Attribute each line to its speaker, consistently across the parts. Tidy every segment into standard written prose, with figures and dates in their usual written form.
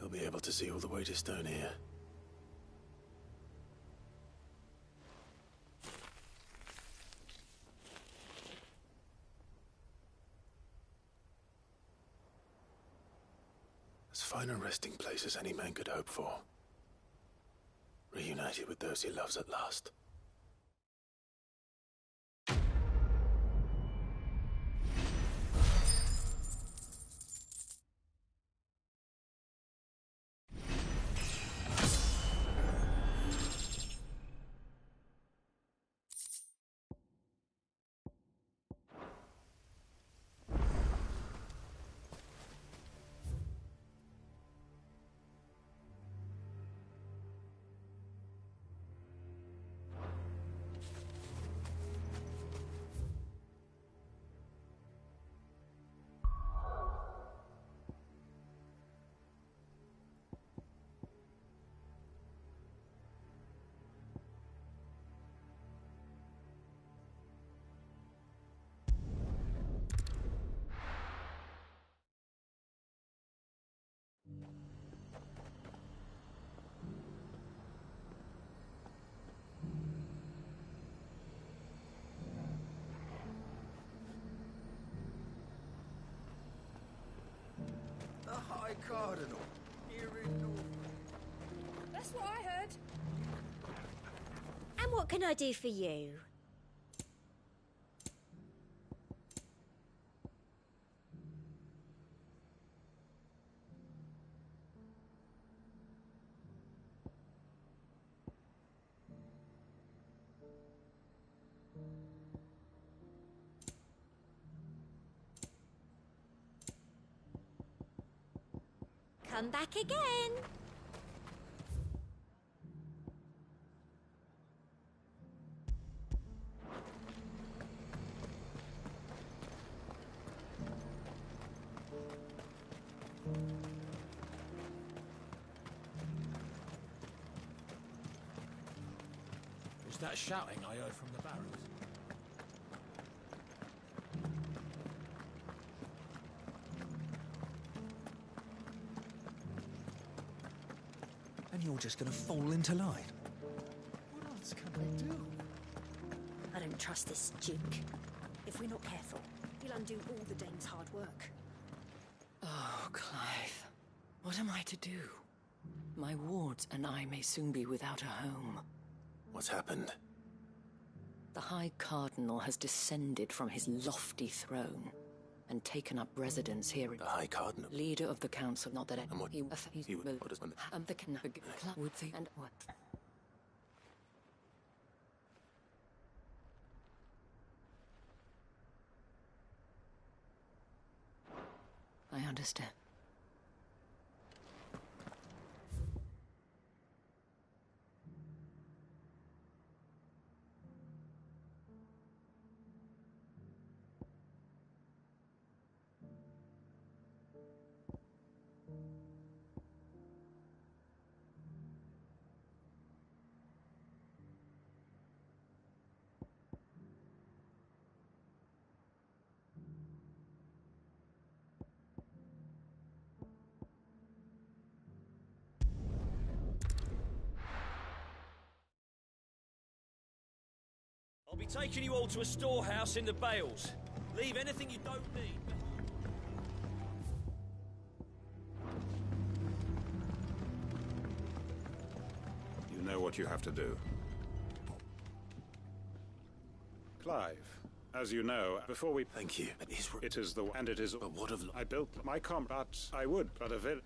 Speaker 1: He'll be able to see all the way to Stone here. As fine a resting place as any man could hope for. Reunited with those he loves at last.
Speaker 2: High Cardinal, here in North.
Speaker 3: That's what I heard.
Speaker 4: And what can I do for you? Come back again.
Speaker 5: Was that shouting I heard from the barracks?
Speaker 2: And you're just gonna fall into line. What else can I do?
Speaker 4: I don't trust this Duke. If we're not careful, he'll undo all the Dane's hard work.
Speaker 6: Oh, Clive. What am I to do? My wards and I may soon be without a home.
Speaker 1: What's happened?
Speaker 6: The High Cardinal has descended from his lofty throne and taken up residence here.
Speaker 1: The High Cardinal?
Speaker 6: Leader of the council, not that it...
Speaker 1: And what?
Speaker 6: He
Speaker 1: What does one...
Speaker 6: the would see and what? I understand.
Speaker 7: taking you all to a storehouse in the Bales. Leave anything you don't need.
Speaker 8: You know what you have to do. Clive, as you know, before we...
Speaker 1: Thank you.
Speaker 8: It is the... And it is...
Speaker 1: But what of...
Speaker 8: I built my combat. I would, but of it...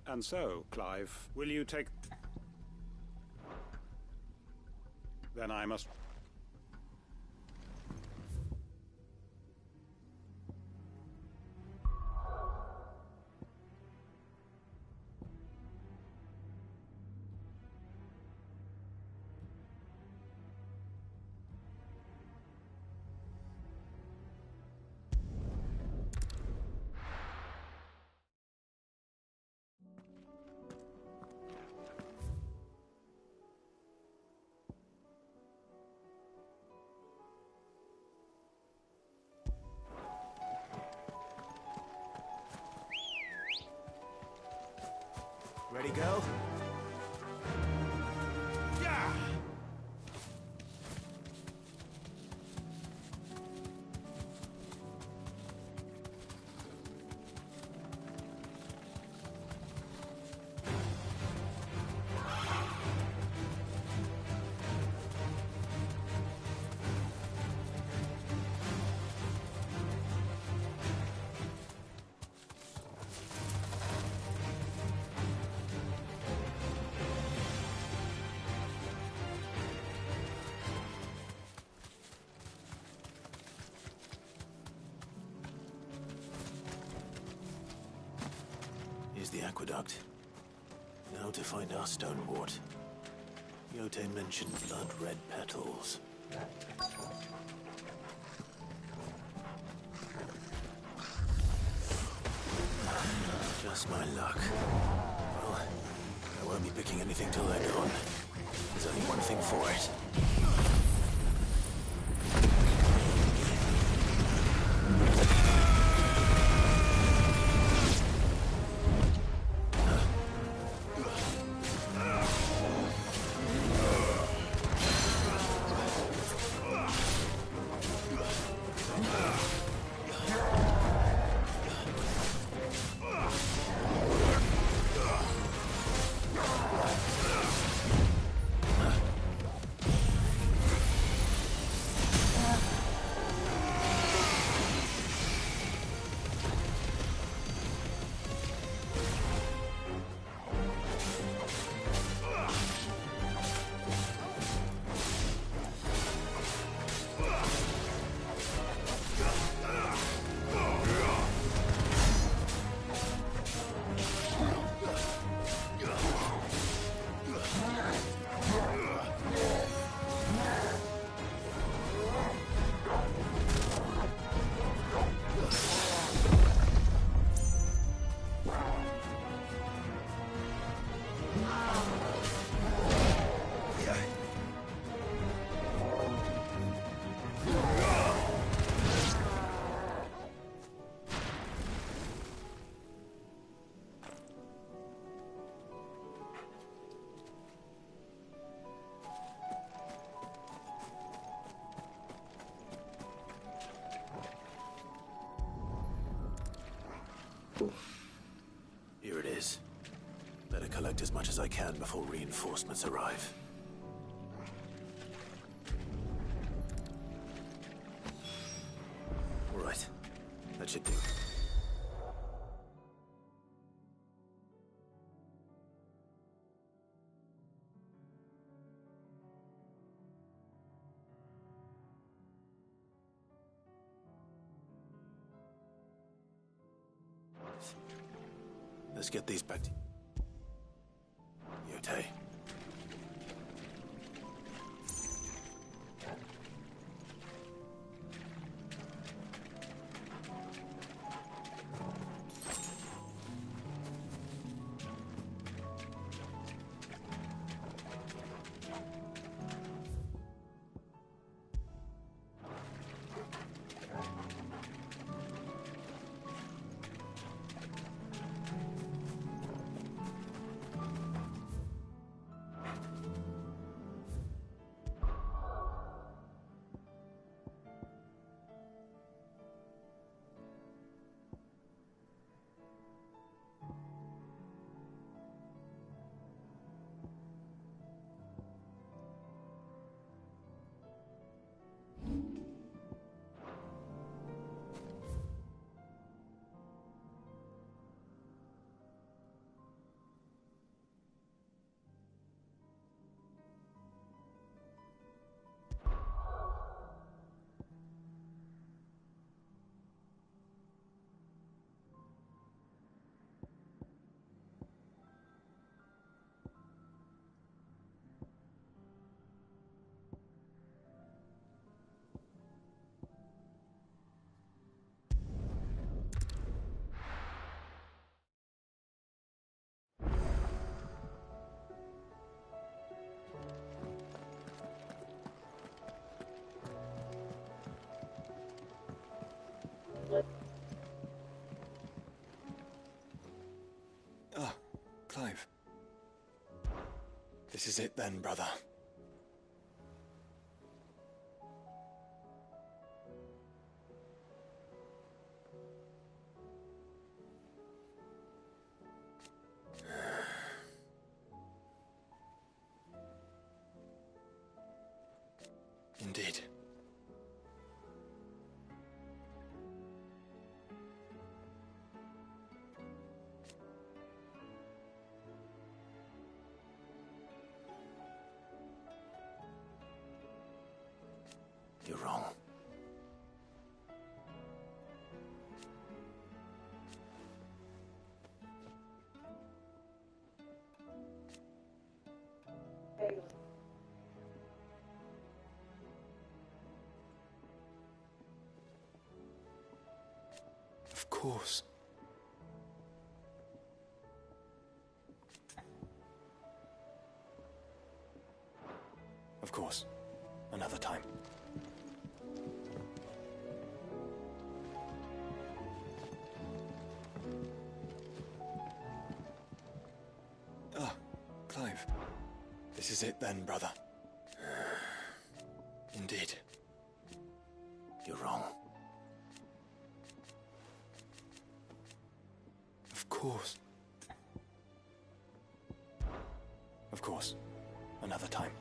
Speaker 8: And so, Clive, will you take... Then I must...
Speaker 2: Ready, go?
Speaker 7: Yeah!
Speaker 1: Here's the aqueduct. Now to find our stonewort. Yote mentioned blood-red petals. Just my luck. Well, I won't be picking anything till they're gone. There's only one thing for it. Here it is. Better collect as much as I can before reinforcements arrive. All right. That should do. Let's get these back to Yote. This is it then, brother. Indeed. You're wrong. Of course. Of course. Another time. Ah, Clive. This is it then, brother. Indeed. You're wrong. Of course. Of course. Another time.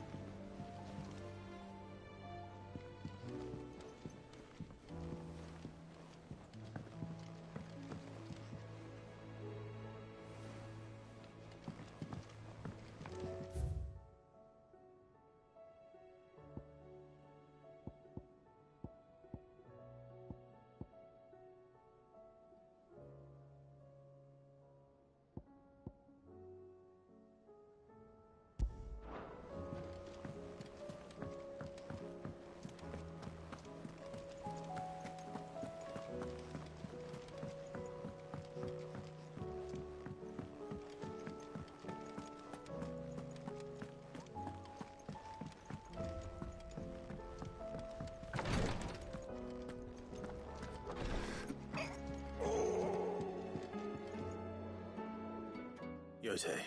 Speaker 9: Yote,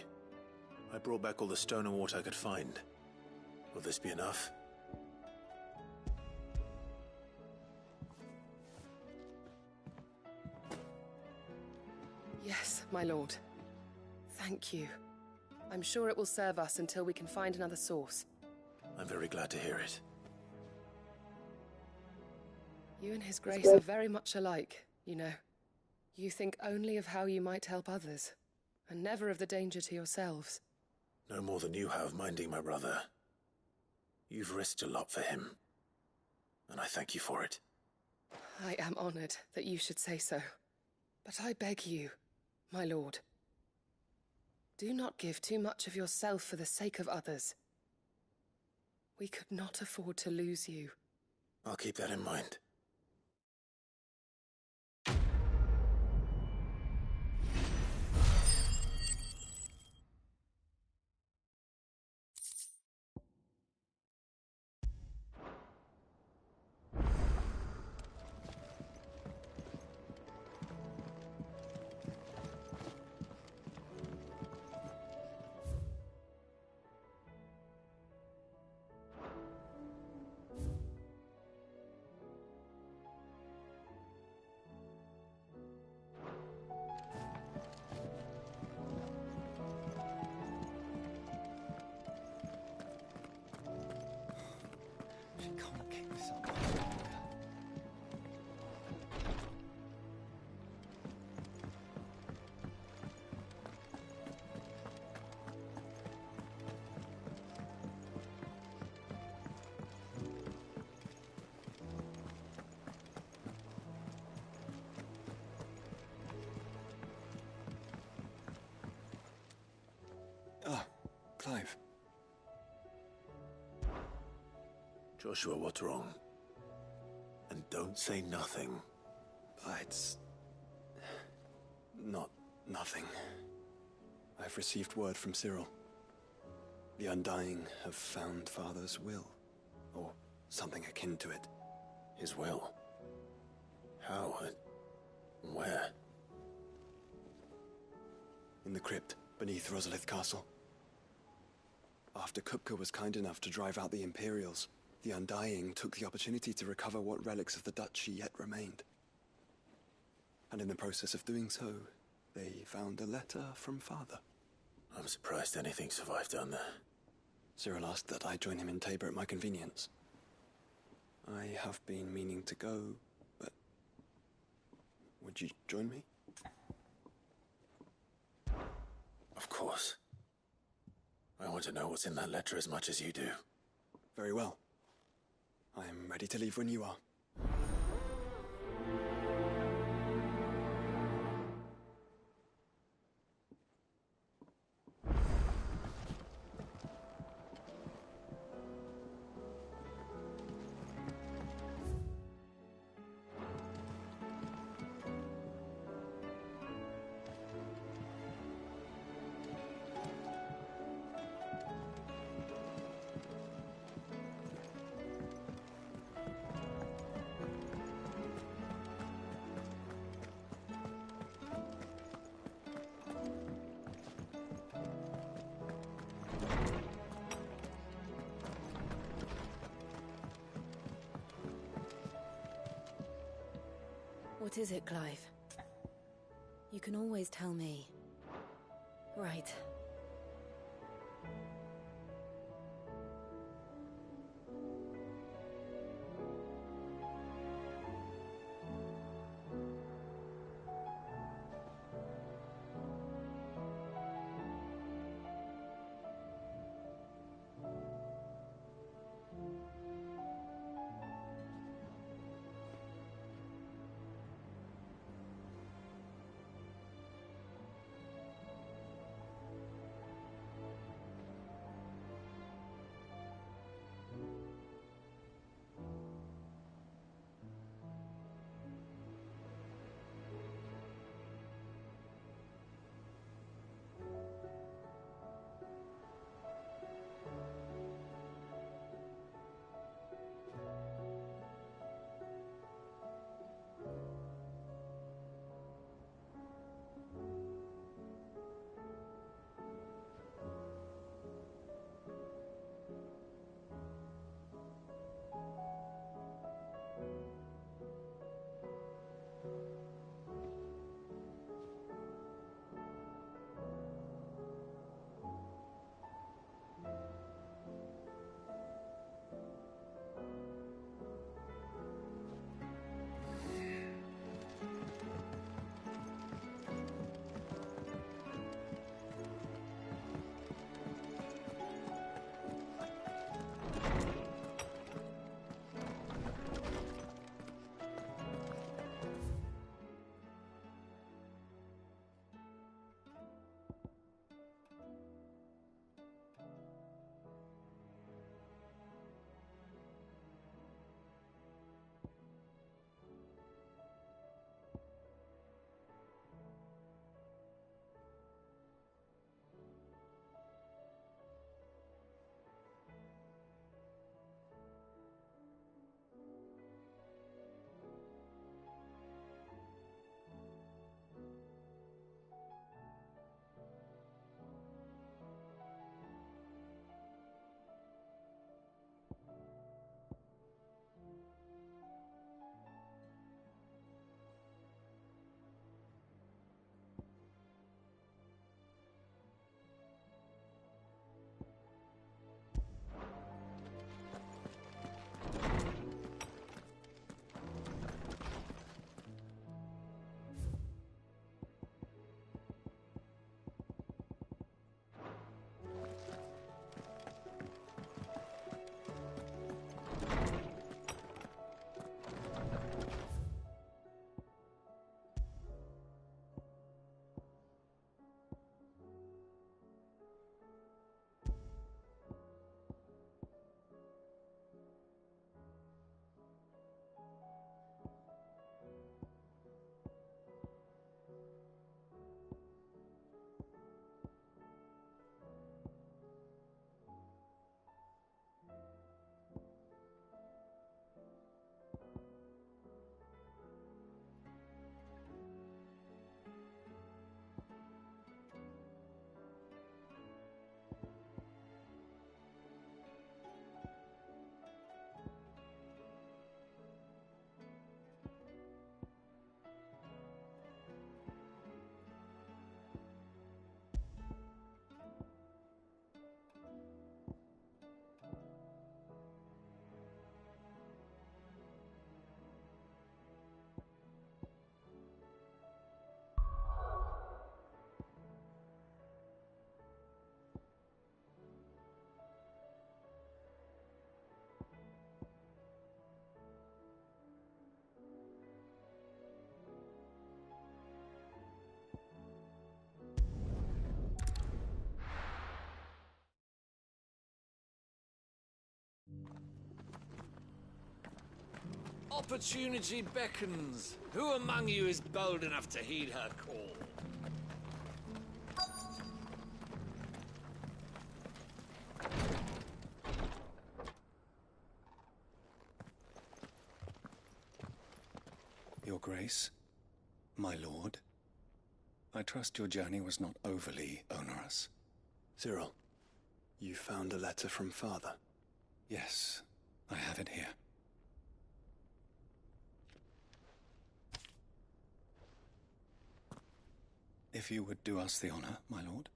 Speaker 9: I brought back all the stone and water I could find. Will this be enough?
Speaker 10: Yes, my lord. Thank you. I'm sure it will serve us until we can find another source.
Speaker 9: I'm very glad to hear it.
Speaker 10: You and His Grace are very much alike, you know. You think only of how you might help others, and never of the danger to yourselves.
Speaker 9: No more than you have minding my brother. You've risked a lot for him, and I thank you for it.
Speaker 10: I am honored that you should say so. But I beg you, my lord, do not give too much of yourself for the sake of others. We could not afford to lose you.
Speaker 9: I'll keep that in mind.
Speaker 2: She can't keep this up.
Speaker 1: Ah, Clive.
Speaker 9: Joshua, what's wrong? And don't say nothing.
Speaker 1: It's not nothing. I've received word from Cyril. The Undying have found Father's will, or something akin to it.
Speaker 9: His will? How? Where?
Speaker 1: In the crypt beneath Rosalith Castle. After Kupka was kind enough to drive out the Imperials, the Undying took the opportunity to recover what relics of the Duchy yet remained. And in the process of doing so, they found a letter from Father.
Speaker 9: I'm surprised anything survived down there.
Speaker 1: Cyril asked that I join him in Tabor at my convenience. I have been meaning to go, but... would you join me?
Speaker 9: Of course. I want to know what's in that letter as much as you do.
Speaker 1: Very well. I am ready to leave when you are.
Speaker 4: What is it, Clive? You can always tell me. Right.
Speaker 7: Opportunity beckons. Who among you is bold enough to heed her call?
Speaker 2: Your Grace, my lord, I trust your journey was not overly onerous.
Speaker 1: Cyril, you found a letter from Father?
Speaker 2: Yes, I have it here. If you would do us the honor, my lord.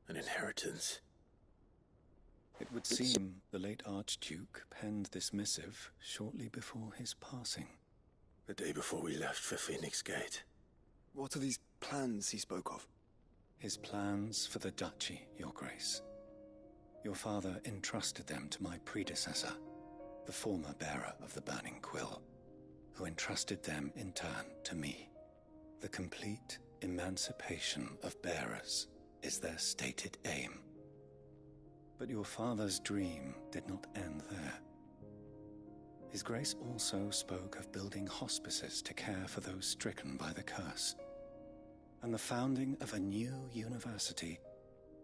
Speaker 9: An inheritance.
Speaker 2: It would seem the late Archduke penned this missive shortly before his passing.
Speaker 9: The day before we left for Phoenix Gate.
Speaker 1: What are these plans he spoke of?
Speaker 2: His plans for the duchy, Your Grace. Your father entrusted them to my predecessor, the former bearer of the Burning Quill, who entrusted them in turn to me. The complete emancipation of bearers is their stated aim. But your father's dream did not end there. His Grace also spoke of building hospices to care for those stricken by the curse, and the founding of a new university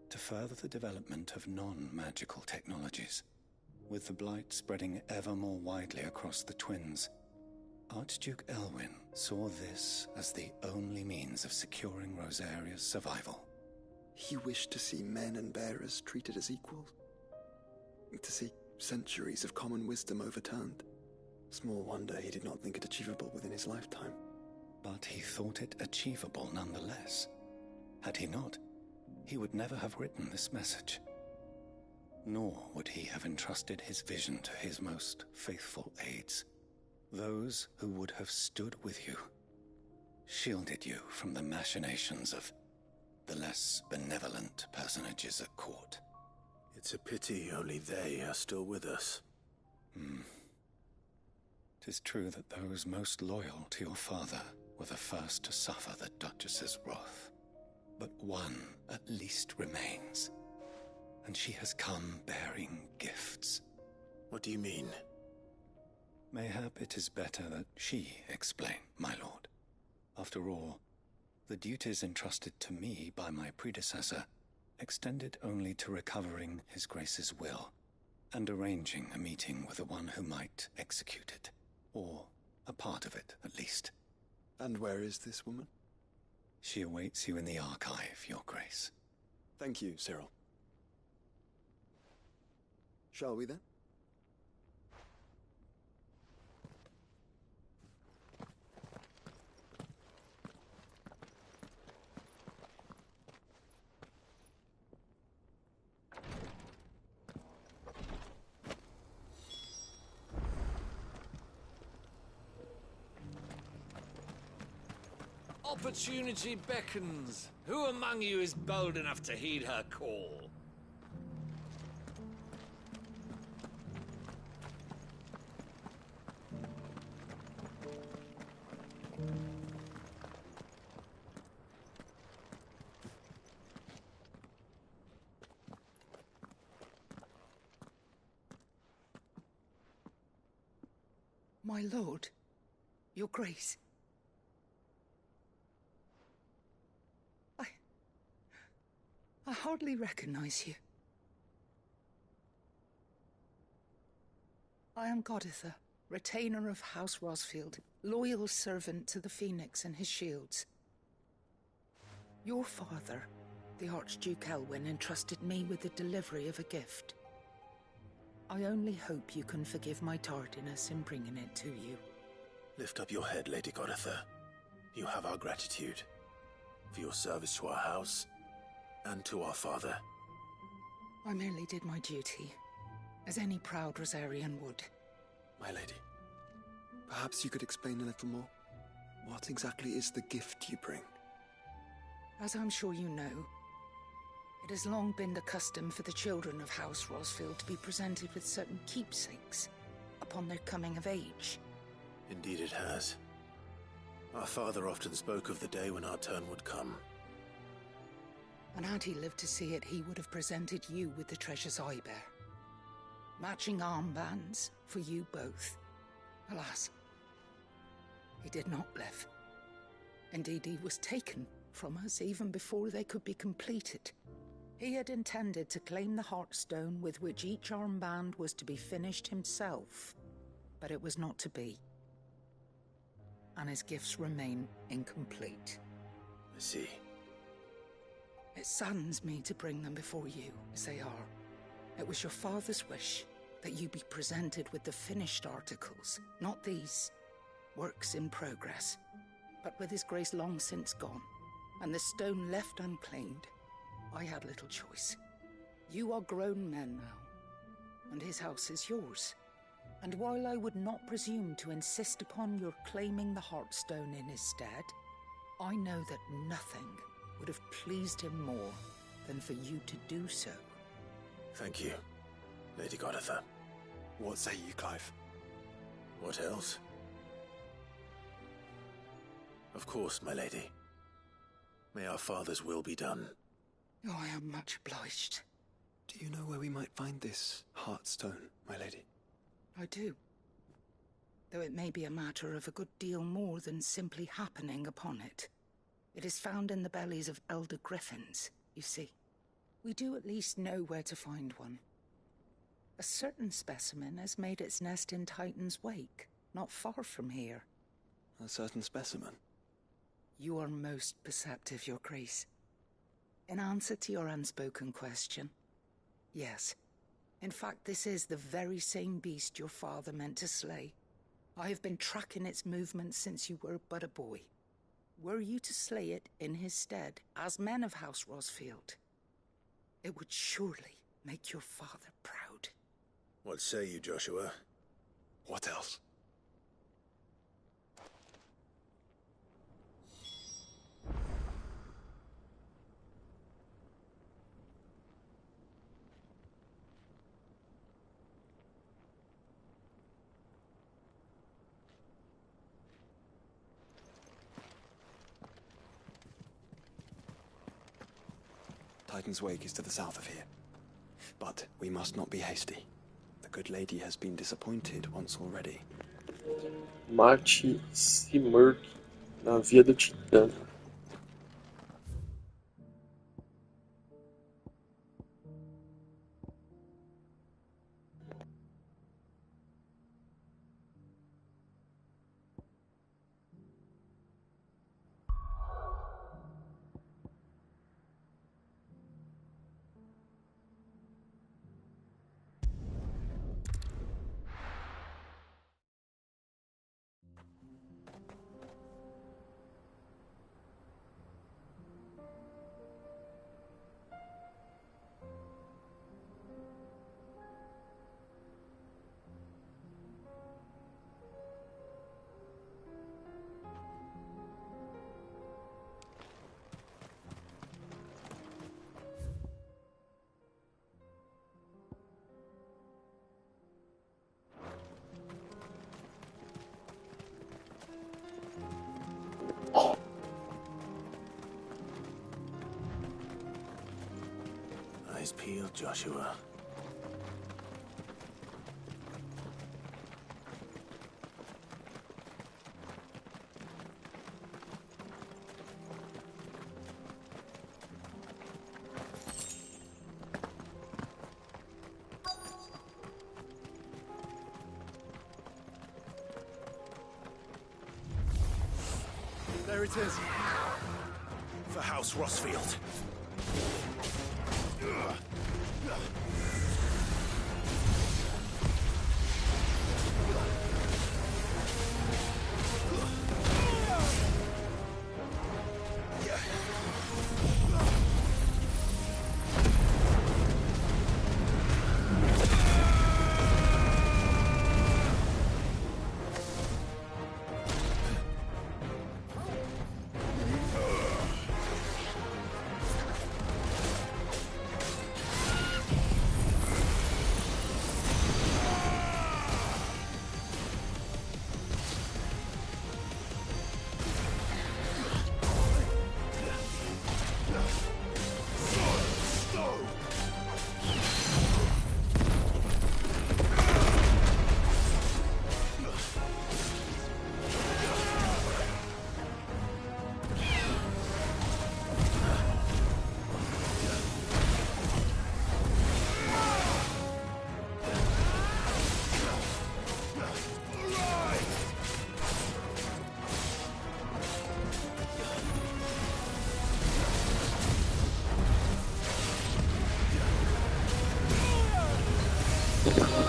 Speaker 2: to further the development of non-magical technologies. With the blight spreading ever more widely across the twins, Archduke Elwyn saw this as the only means of securing Rosaria's survival.
Speaker 1: He wished to see men and bearers treated as equals. To see centuries of common wisdom overturned. Small wonder he did not think it achievable within his lifetime.
Speaker 2: But he thought it achievable nonetheless. Had he not, he would never have written this message. Nor would he have entrusted his vision to his most faithful aides. Those who would have stood with you, shielded you from the machinations of the less benevolent personages at court.
Speaker 9: It's a pity only they are still with us.
Speaker 2: 'Tis true that those most loyal to your father were the first to suffer the Duchess's wrath. But one at least remains, and she has come bearing gifts.
Speaker 9: What do you mean?
Speaker 2: Mayhap it is better that she explain, my lord. After all, the duties entrusted to me by my predecessor extended only to recovering His Grace's will and arranging a meeting with the one who might execute it, or a part of it at least.
Speaker 1: And where is this woman?
Speaker 2: She awaits you in the archive, Your Grace.
Speaker 1: Thank you, Cyril. Shall we then?
Speaker 7: Opportunity beckons. Who among you is bold enough to heed her call?
Speaker 11: My lord, your grace. I hardly recognize you. I am Goditha, retainer of House Rosfield, loyal servant to the Phoenix and his shields. Your father, the Archduke Elwyn, entrusted me with the delivery of a gift. I only hope you can forgive my tardiness in bringing it to you.
Speaker 9: Lift up your head, Lady Goditha. You have our gratitude for your service to our house and to our father.
Speaker 11: I merely did my duty, as any proud Rosarian would.
Speaker 1: My lady, perhaps you could explain a little more? What exactly is the gift you bring?
Speaker 11: As I'm sure you know, it has long been the custom for the children of House Rosfield to be presented with certain keepsakes upon their coming of age.
Speaker 9: Indeed it has. Our father often spoke of the day when our turn would come.
Speaker 11: And had he lived to see it, he would have presented you with the treasures I bear. Matching armbands for you both. Alas, he did not live. Indeed, he was taken from us even before they could be completed. He had intended to claim the Heartstone with which each armband was to be finished himself, but it was not to be. And his gifts remain incomplete.
Speaker 9: I see.
Speaker 11: It saddens me to bring them before you, as they are. It was your father's wish that you be presented with the finished articles, not these works in progress. But with his grace long since gone, and the stone left unclaimed, I had little choice. You are grown men now, and his house is yours. And while I would not presume to insist upon your claiming the Heartstone in his stead, I know that nothing would have pleased him more than for you to do so.
Speaker 9: Thank you, Lady Goditha.
Speaker 1: What say you, Clive?
Speaker 9: What else? Of course, my lady. May our father's will be done.
Speaker 11: Oh, I am much obliged.
Speaker 1: Do you know where we might find this Heartstone, my lady?
Speaker 11: I do. Though it may be a matter of a good deal more than simply happening upon it. It is found in the bellies of elder griffins, you see. We do at least know where to find one. A certain specimen has made its nest in Titan's Wake, not far from here.
Speaker 1: A certain specimen?
Speaker 11: You are most perceptive, Your Grace. In answer to your unspoken question, yes. In fact, this is the very same beast your father meant to slay. I have been tracking its movements since you were but a boy. Were you to slay it in his stead, as men of House Rosfield, it would surely make your father proud.
Speaker 9: What say you, Joshua?
Speaker 1: What else? Titan's Wake is to the south of here. But we must not be hasty. The good lady has been disappointed once already.
Speaker 12: Mate Simurg na Via do Titã.
Speaker 9: Eyes peeled, Joshua.
Speaker 1: There it is.
Speaker 9: For House Rosfield.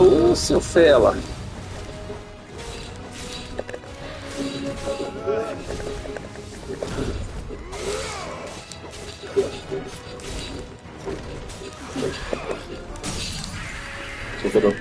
Speaker 12: Ô, seu fela. Sobrou.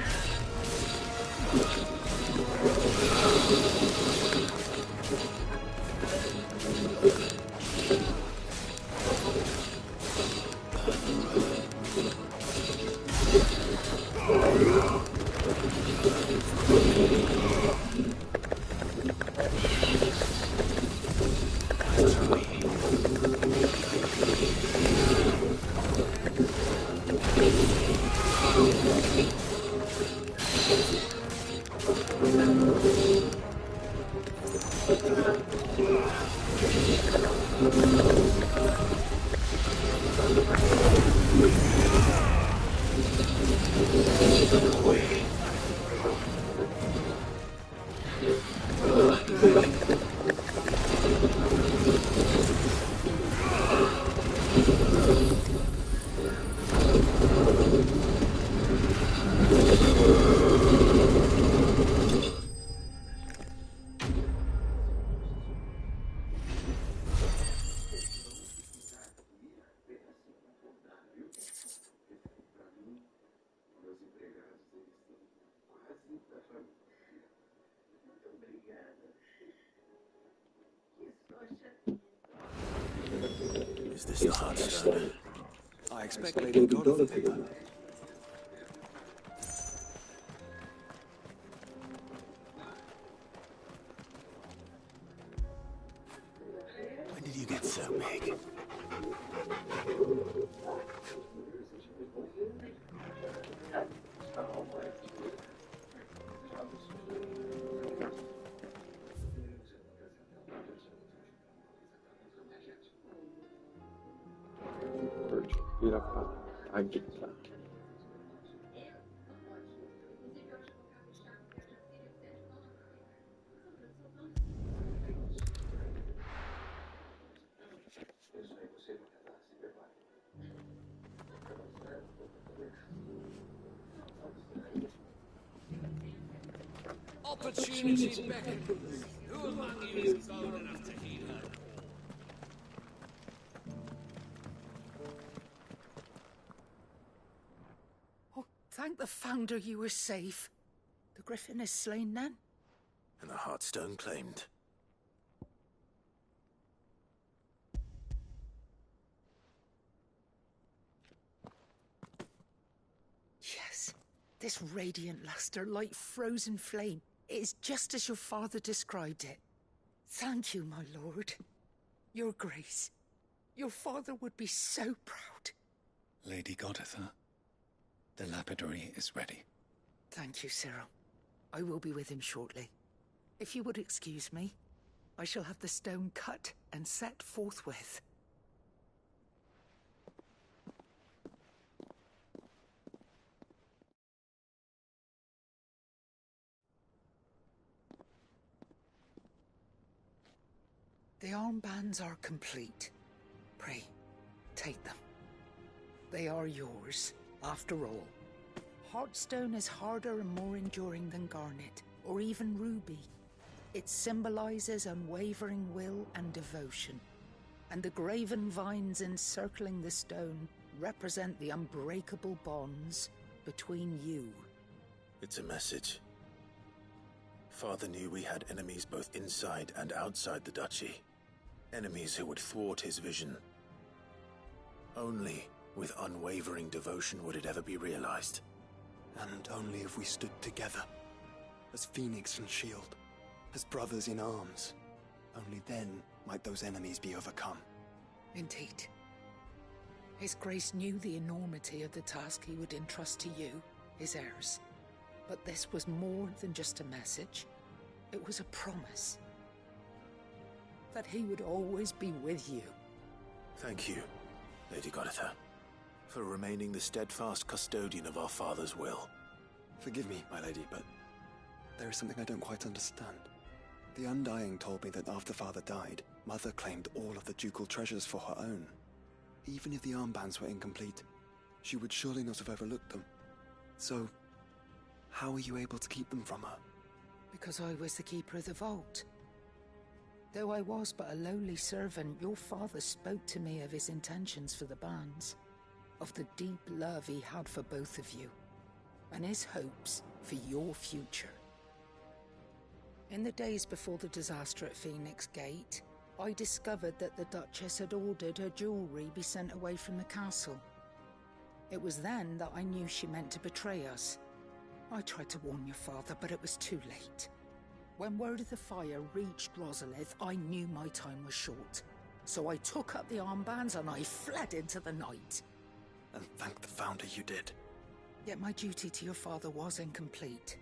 Speaker 9: Is this the Heartstone?
Speaker 1: I expect Lady Godotha picked that up.
Speaker 9: When did you get so big?
Speaker 12: Vira pra águia.
Speaker 7: Opportunity beckons. Who among you is bold enough to heed her?
Speaker 11: Oh, thank the Founder you were safe. The Griffin is slain then?
Speaker 9: And the Heartstone claimed.
Speaker 11: Yes. This radiant luster, like frozen flame, it is just as your father described it. Thank you, my lord. Your grace. Your father would be so proud.
Speaker 2: Lady Godotha, the lapidary is ready.
Speaker 11: Thank you, Cyril. I will be with him shortly. If you would excuse me, I shall have the stone cut and set forthwith. The armbands are complete. Pray, take them. They are yours, after all. Heartstone is harder and more enduring than garnet, or even ruby. It symbolizes unwavering will and devotion, and the graven vines encircling the stone represent the unbreakable bonds between you.
Speaker 9: It's a message. Father knew we had enemies both inside and outside the duchy. Enemies who would thwart his vision. Only with unwavering devotion would it ever be realized.
Speaker 1: And only if we stood together, as Phoenix and Shield, as brothers in arms, only then might those enemies be overcome.
Speaker 11: Indeed. His Grace knew the enormity of the task he would entrust to you, his heirs. But this was more than just a message. It was a promise. That he would always be with you.
Speaker 9: Thank you, Lady Godotha, for remaining the steadfast custodian of our father's will.
Speaker 1: Forgive me, my lady, but there is something I don't quite understand. The Undying told me that after Father died, Mother claimed all of the ducal treasures for her own. Even if the armbands were incomplete, she would surely not have overlooked them. So, How are you able to keep them from her?
Speaker 11: Because I was the keeper of the vault. Though I was but a lowly servant, your father spoke to me of his intentions for the bands, of the deep love he had for both of you, and his hopes for your future. In the days before the disaster at Phoenix Gate, I discovered that the Duchess had ordered her jewelry be sent away from the castle. It was then that I knew she meant to betray us. I tried to warn your father, but it was too late. When word of the fire reached Rosalith, I knew my time was short. So I took up the armbands and I fled into the night.
Speaker 1: And thank the Founder you did.
Speaker 11: Yet my duty to your father was incomplete.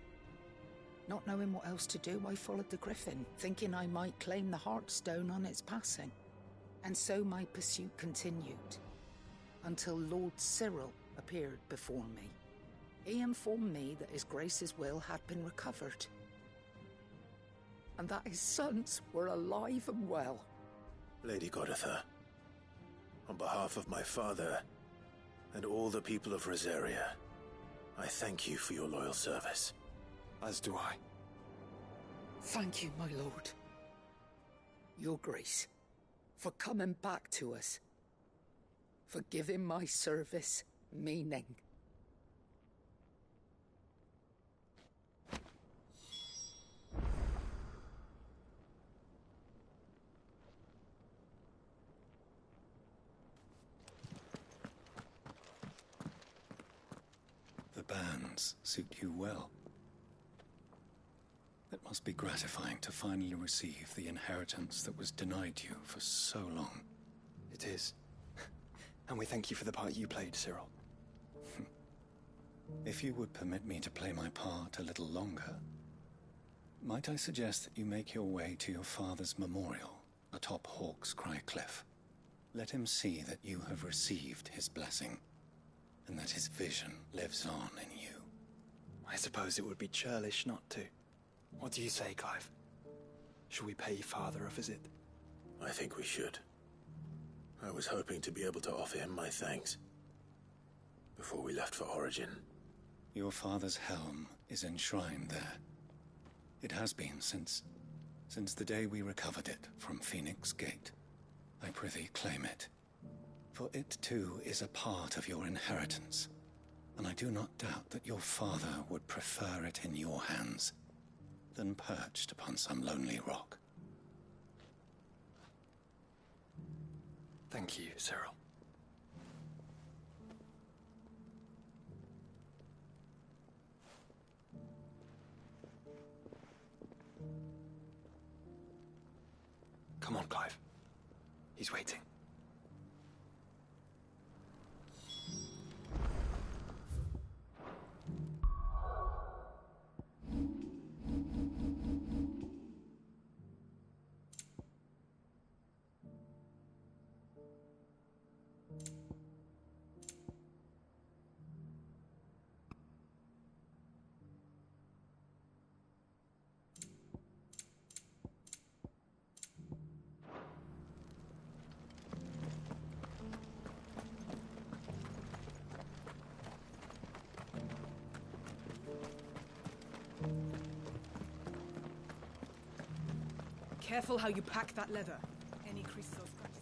Speaker 11: Not knowing what else to do, I followed the Griffin, thinking I might claim the Heartstone on its passing. And so my pursuit continued, until Lord Cyril appeared before me. He informed me that His Grace's will had been recovered, and that his sons were alive and well.
Speaker 9: Lady Goditha, on behalf of my father and all the people of Rosaria, I thank you for your loyal service.
Speaker 1: As do I.
Speaker 11: Thank you, my lord. Your Grace, for coming back to us, for giving my service meaning.
Speaker 2: The bands suit you well. It must be gratifying to finally receive the inheritance that was denied you for so long.
Speaker 1: It is. And we thank you for the part you played, Cyril.
Speaker 2: If you would permit me to play my part a little longer, might I suggest that you make your way to your father's memorial atop Hawk's Cry Cliff? Let him see that you have received his blessing, and that his vision lives on in you.
Speaker 1: I suppose it would be churlish not to. What do you say, Clive? Shall we pay Father a visit?
Speaker 9: I think we should. I was hoping to be able to offer him my thanks before we left for Origin.
Speaker 2: Your father's helm is enshrined there. It has been since the day we recovered it from Phoenix Gate. I prithee claim it, for it too is a part of your inheritance, and I do not doubt that your father would prefer it in your hands than perched upon some lonely rock.
Speaker 1: Thank you, Cyril. Come on, Clive. He's waiting.
Speaker 3: Careful how you pack that leather. Any creases or scratches.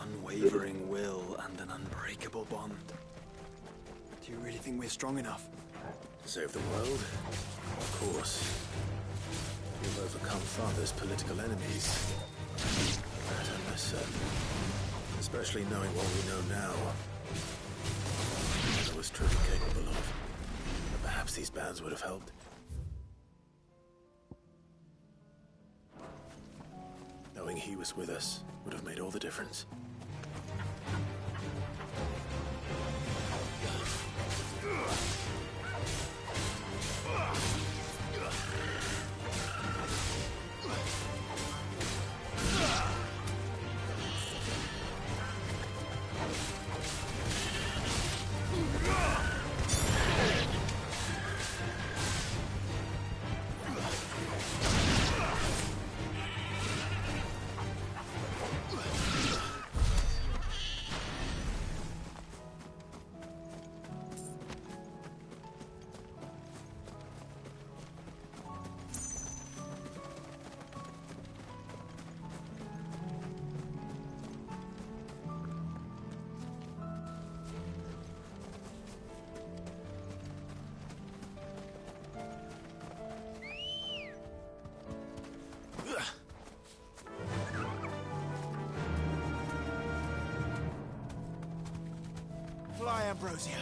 Speaker 1: unwavering will and an unbreakable bond. Do you really think we're strong enough?
Speaker 9: To save the world? Of course. We've overcome Father's political enemies. But I'm less certain. Especially knowing what we know now. What I was truly capable of. But perhaps these bands would have helped. Knowing he was with us would have made all the difference.
Speaker 5: Fly, Ambrosia.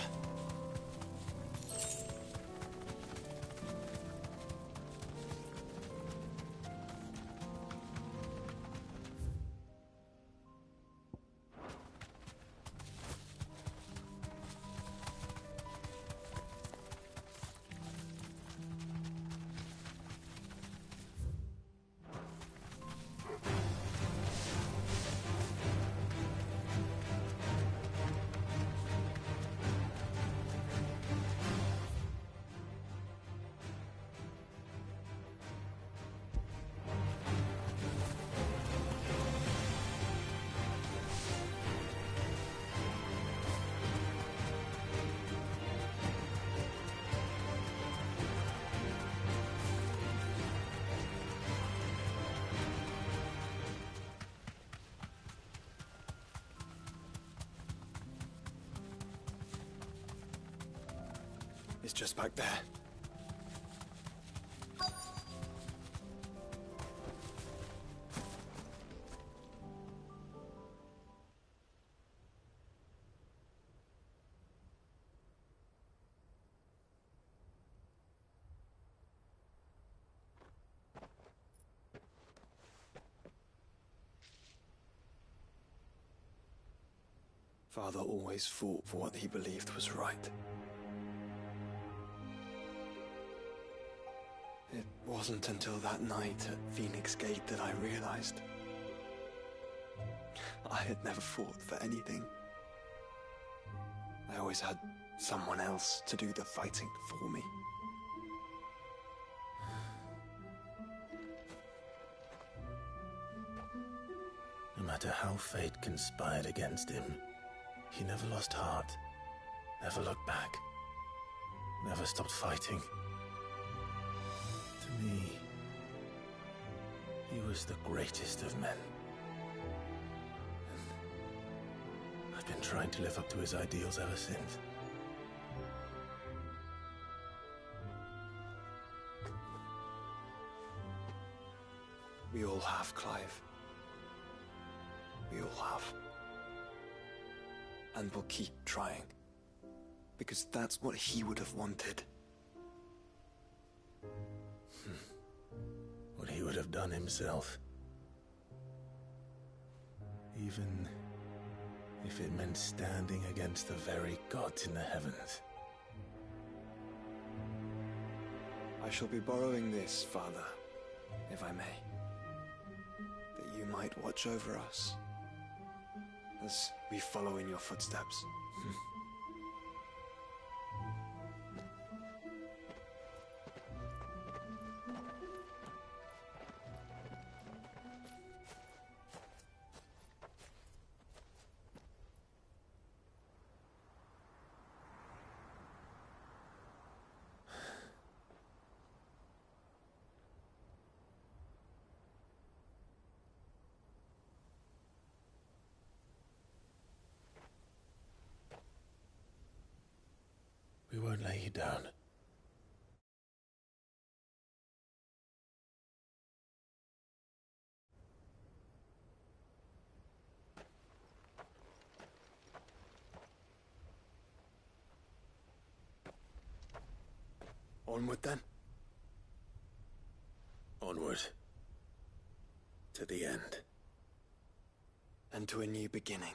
Speaker 1: It's just back there. Father always fought for what he believed was right. It wasn't until that night at Phoenix Gate that I realized I had never fought for anything. I always had someone else to do the fighting for me.
Speaker 9: No matter how fate conspired against him, he never lost heart, never looked back, never stopped fighting. To me, he was the greatest of men. I've been trying to live up to his ideals ever since.
Speaker 1: We all have, Clive. We all have. And we'll keep trying. Because that's what he would have wanted.
Speaker 9: What he would have done himself. Even if it meant standing against the very gods in the heavens.
Speaker 1: I shall be borrowing this, Father, if I may. That you might watch over us as we follow in your footsteps.
Speaker 9: down.
Speaker 1: Onward then?
Speaker 9: Onward. To the end.
Speaker 1: And to a new beginning.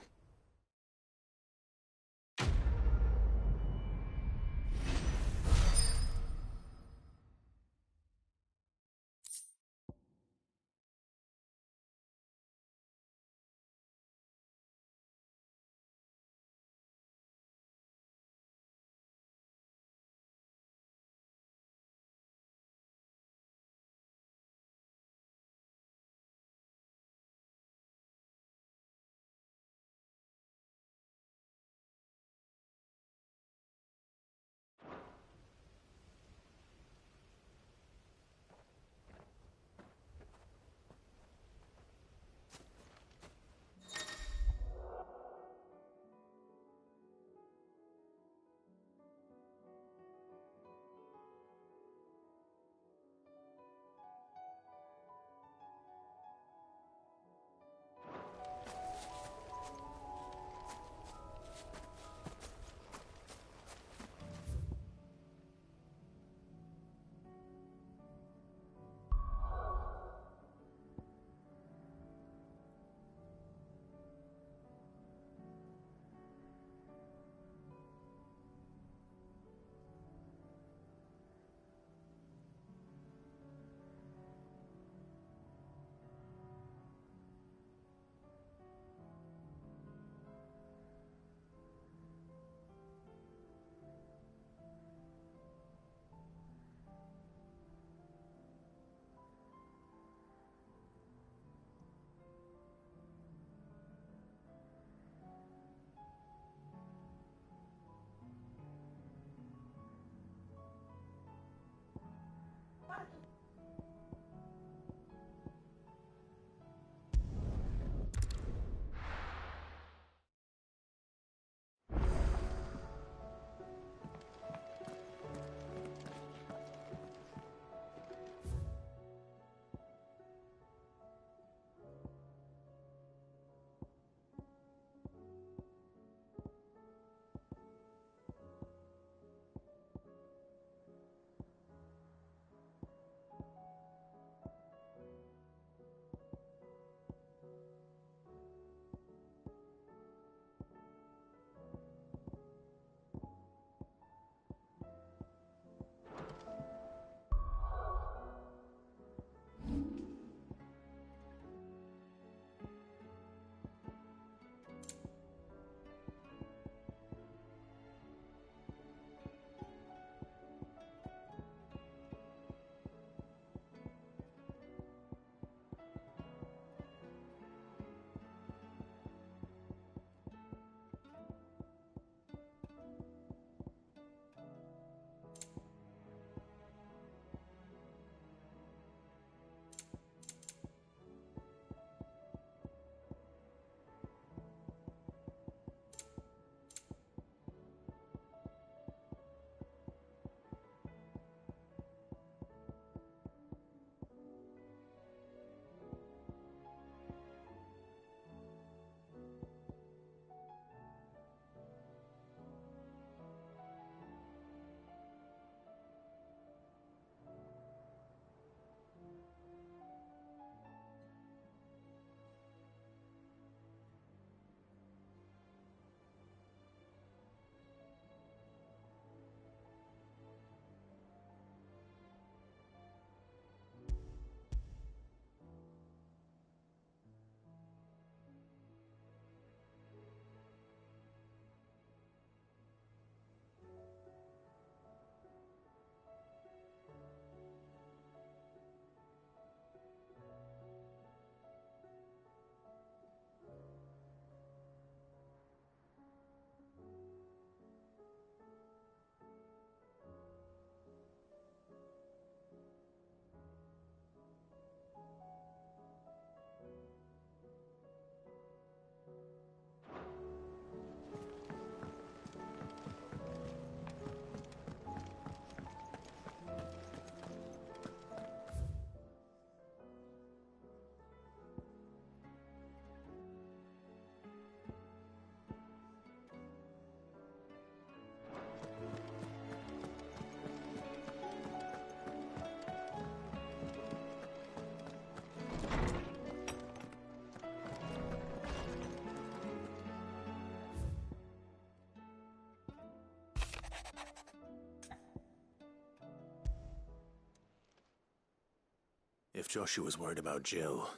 Speaker 9: If Joshua's worried about Jill,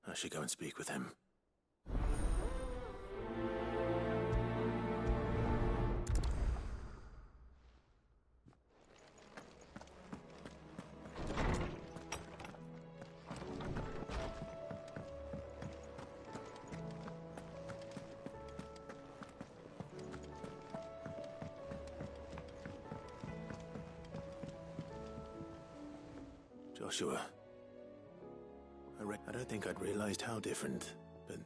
Speaker 9: I should go and speak with him. Joshua, I don't think I'd realized how different, but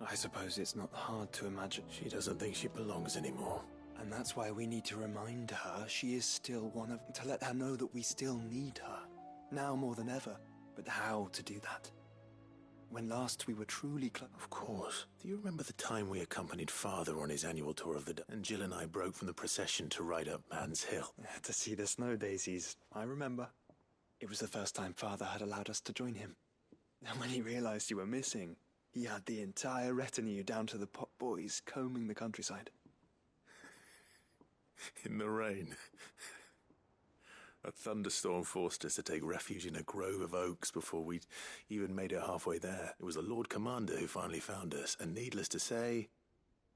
Speaker 1: I suppose it's not hard to imagine.
Speaker 9: She doesn't think she belongs anymore.
Speaker 1: And that's why we need to remind her she is still one of... to let her know that we still need her. Now more than ever. But how to do that? When last we were truly close...
Speaker 9: Of course. Do you remember the time we accompanied Father on his annual tour of the... and Jill and I broke from the procession to ride up Man's Hill?
Speaker 1: To see the snow daisies. I remember. It was the first time Father had allowed us to join him. And when he realized you were missing, he had the entire retinue down to the pot boys combing the countryside.
Speaker 9: In the rain. A thunderstorm forced us to take refuge in a grove of oaks before we'd even made it halfway there. It was the Lord Commander who finally found us, and needless to say,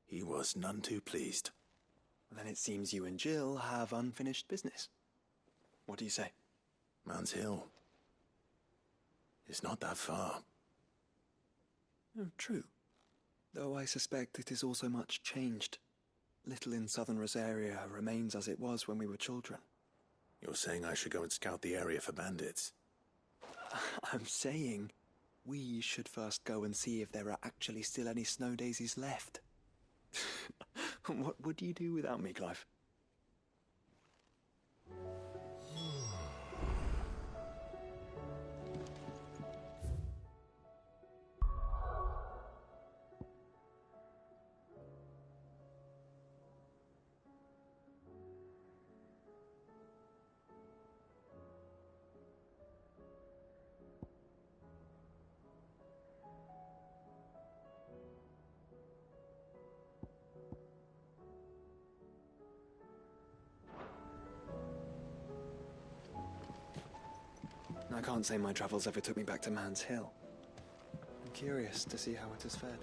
Speaker 9: he was none too pleased.
Speaker 1: Then it seems you and Jill have unfinished business. What do you say?
Speaker 9: Man's Hill. It's not that far.
Speaker 1: Oh, true. Though I suspect it is also much changed. Little in southern Rosaria remains as it was when we were children.
Speaker 9: You're saying I should go and scout the area for bandits?
Speaker 1: I'm saying we should first go and see if there are actually still any snow daisies left. What would you do without me, Clive? I can't say my travels ever took me back to Man's Hill. I'm curious to see how it has fared.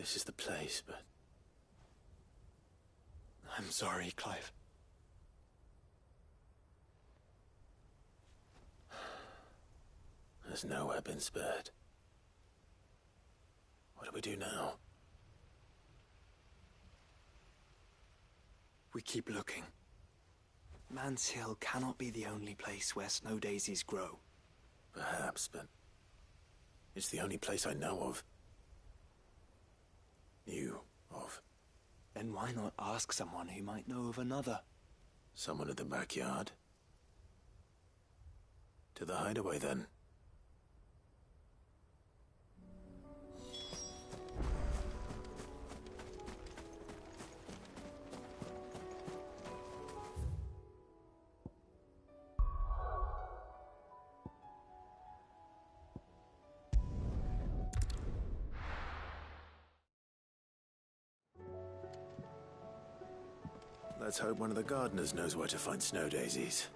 Speaker 9: this is the place, but...
Speaker 1: I'm sorry, Clive.
Speaker 9: There's nowhere been spared. What do we do now?
Speaker 1: We keep looking. Man's Hill cannot be the only place where snow daisies grow.
Speaker 9: Perhaps, but it's the only place I know of. Knew of.
Speaker 1: Then why not ask someone who might know of another?
Speaker 9: Someone in the backyard? To the hideaway, then. Let's hope one of the gardeners knows where to find snow daisies.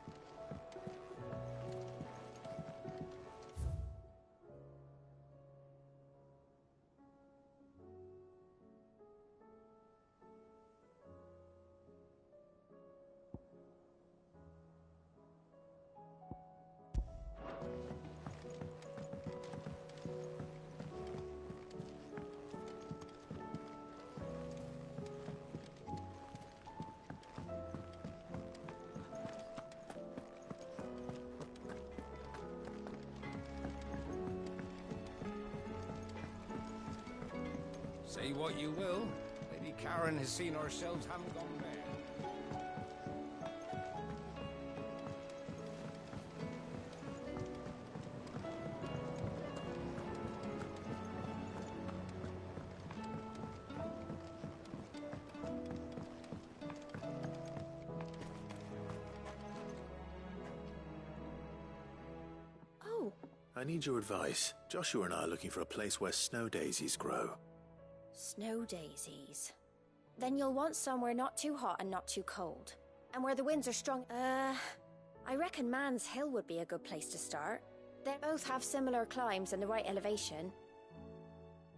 Speaker 5: Say what you will, Lady Karen has seen ourselves haven't gone there.
Speaker 4: Oh.
Speaker 9: I need your advice. Joshua and I are looking for a place where snow daisies grow.
Speaker 4: Snow daisies. Then you'll want somewhere not too hot and not too cold. And where the winds are strong. I reckon Man's Hill would be a good place to start. They both have similar climbs and the right elevation.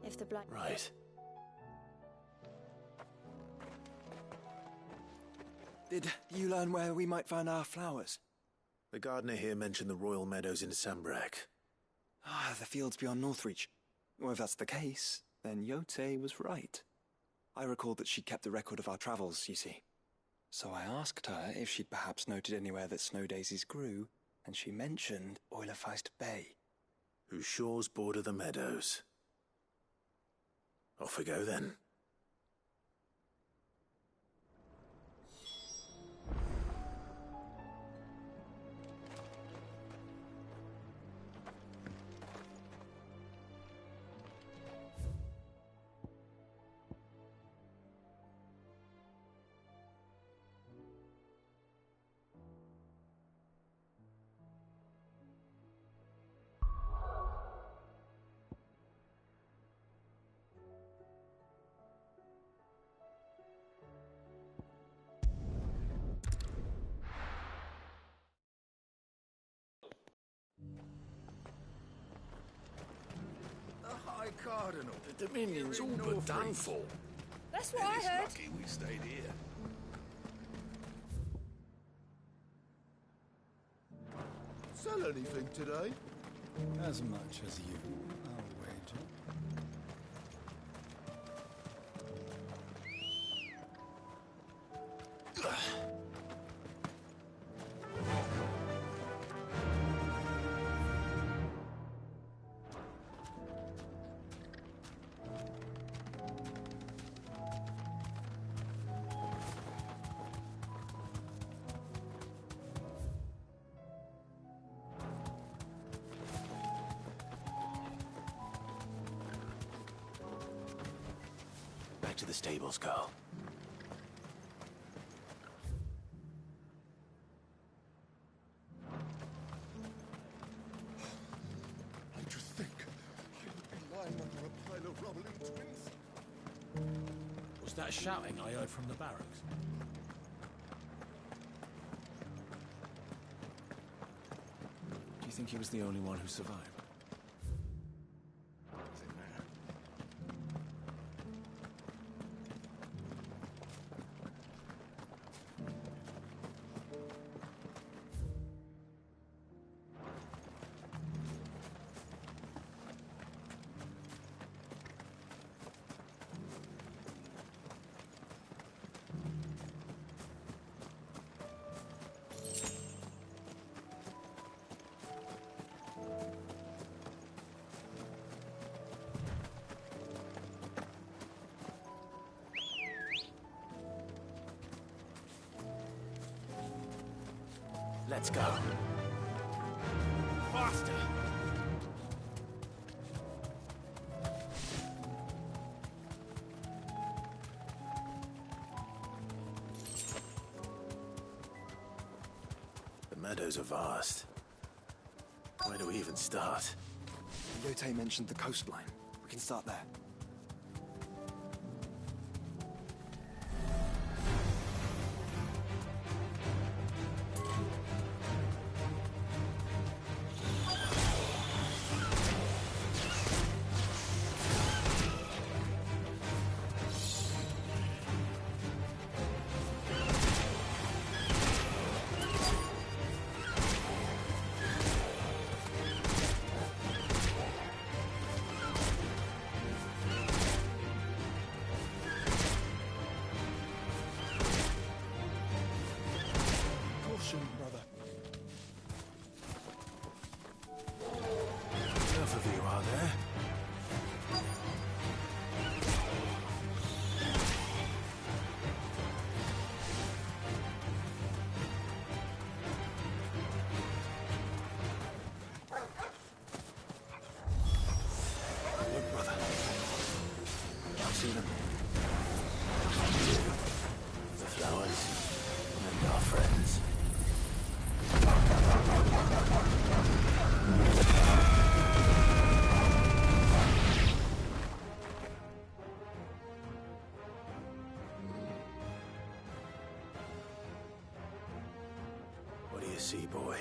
Speaker 4: If the blind...
Speaker 9: Right.
Speaker 1: Did you learn where we might find our flowers?
Speaker 9: The gardener here mentioned the royal meadows in Sambrek.
Speaker 1: Ah, the fields beyond Northreach. Well, if that's the case, then Yote was right. I recalled that she kept the record of our travels, you see. So I asked her if she'd perhaps noted anywhere that snow daisies grew, and she mentioned Oilefeist Bay.
Speaker 9: Whose shores border the meadows. Off we go, then.
Speaker 7: Cardinal. The Dominion's all but done for.
Speaker 4: That's what I heard.
Speaker 7: Lucky we stayed here.
Speaker 13: Sell anything today?
Speaker 2: As much as you, I'll wager.
Speaker 9: Back to the stables, Carl.
Speaker 13: I just think I would be lying under a pile of rubble in twins.
Speaker 5: Was that shouting I heard from the barracks? Do you think he was the only one who survived?
Speaker 9: Let's go.
Speaker 7: Faster!
Speaker 9: The meadows are vast. Where do we even start?
Speaker 1: Yote mentioned the coastline. We can start there. Brother.
Speaker 9: Enough of you, are there?
Speaker 1: Look, brother. I see them.
Speaker 9: The flowers and our friends. What do you see, boy?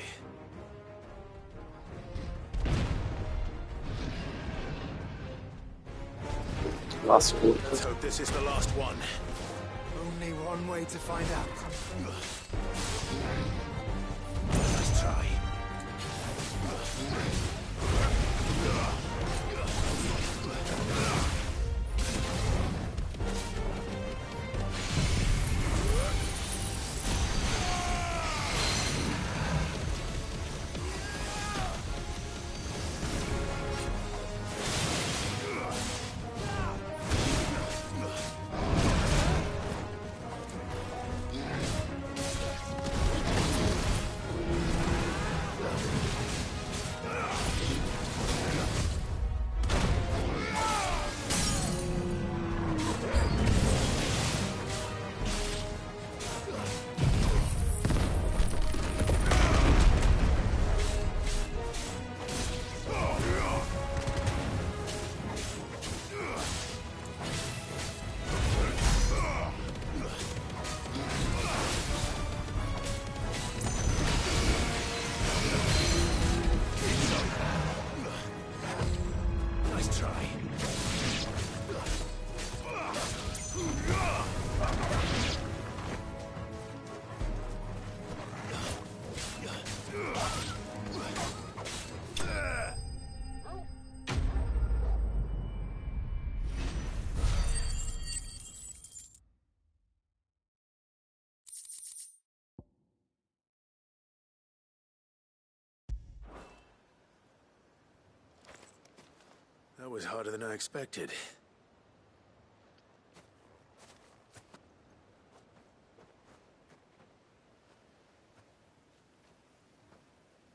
Speaker 12: Last one.
Speaker 9: Let's hope this is the last one.
Speaker 1: Only one way to find out.
Speaker 9: Let's try. That was harder than I expected.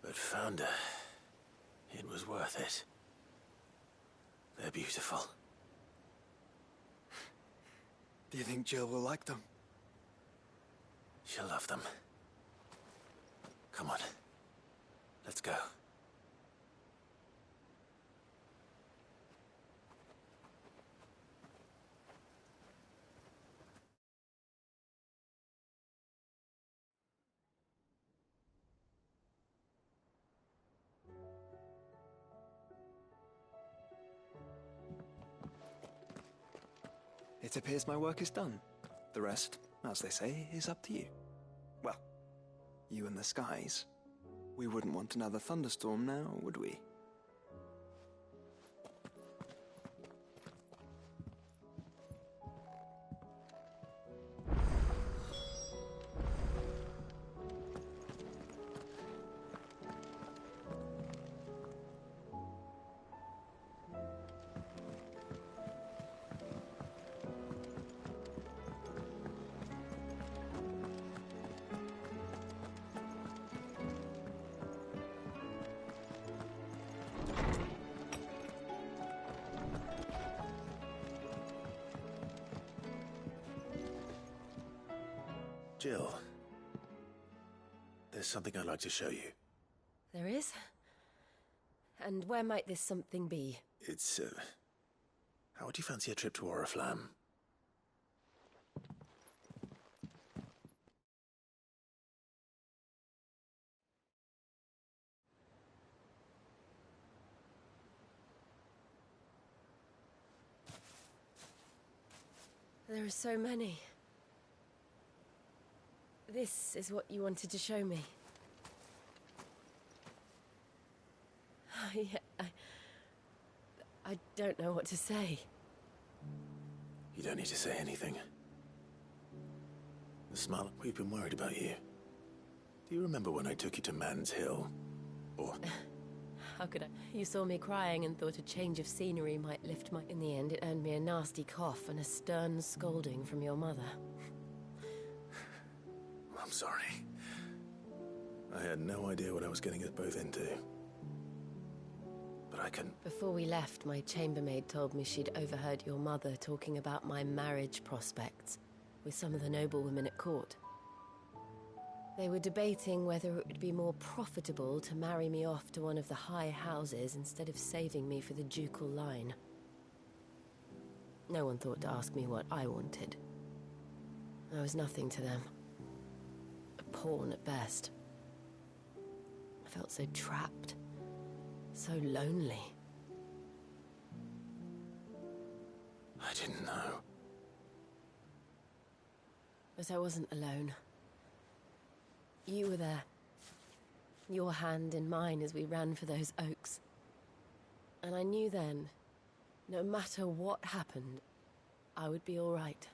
Speaker 9: But found her. It was worth it. They're beautiful.
Speaker 1: Do you think Jill will like them?
Speaker 9: She'll love them. Come on. Let's go.
Speaker 1: It appears my work is done. The rest, as they say, is up to you. Well, you and the skies. We wouldn't want another thunderstorm now, would we?
Speaker 9: Jill, there's something I'd like to show you.
Speaker 6: There is? And where might this something be?
Speaker 9: It's, how would you fancy a trip to Oriflamme?
Speaker 6: There are so many. This is what you wanted to show me. I don't know what to say.
Speaker 9: You don't need to say anything. The smile, we've been worried about you. Do you remember when I took you to Man's Hill? Or...
Speaker 6: How could I? You saw me crying and thought a change of scenery might lift my... In the end, it earned me a nasty cough and a stern scolding from your mother.
Speaker 9: I'm sorry. I had no idea what I was getting us both into. But I can...
Speaker 6: Before we left, my chambermaid told me she'd overheard your mother talking about my marriage prospects with some of the noblewomen at court. They were debating whether it would be more profitable to marry me off to one of the high houses instead of saving me for the ducal line. No one thought to ask me what I wanted. I was nothing to them. A pawn at best. I felt so trapped. So lonely.
Speaker 9: I didn't know.
Speaker 6: But I wasn't alone. You were there. Your hand in mine as we ran for those oaks. And I knew then, no matter what happened, I would be all right.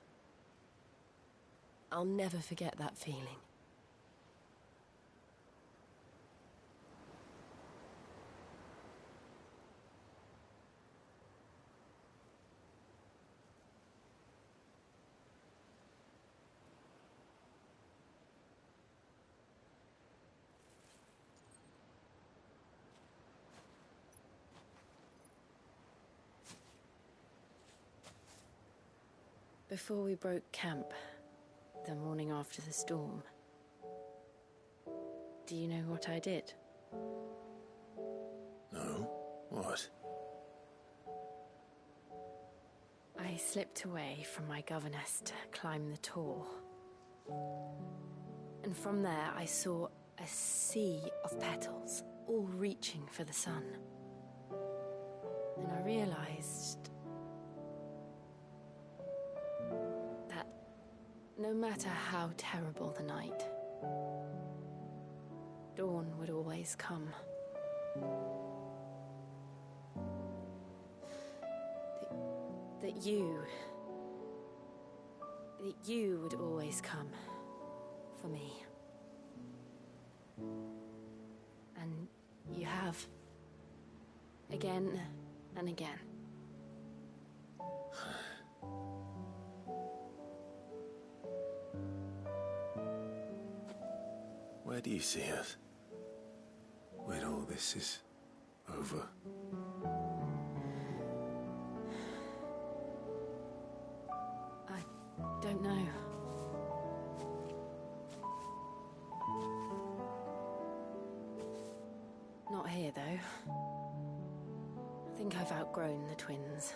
Speaker 6: I'll never forget that feeling. Before we broke camp, the morning after the storm, do you know what I did?
Speaker 9: No? What?
Speaker 6: I slipped away from my governess to climb the tor. And from there I saw a sea of petals, all reaching for the sun. And I realized that no matter how terrible the night, dawn would always come. That you would always come for me. And you have. Again and again.
Speaker 9: Where do you see us? When all this is over?
Speaker 6: I don't know. Not here, though. I think I've outgrown the twins.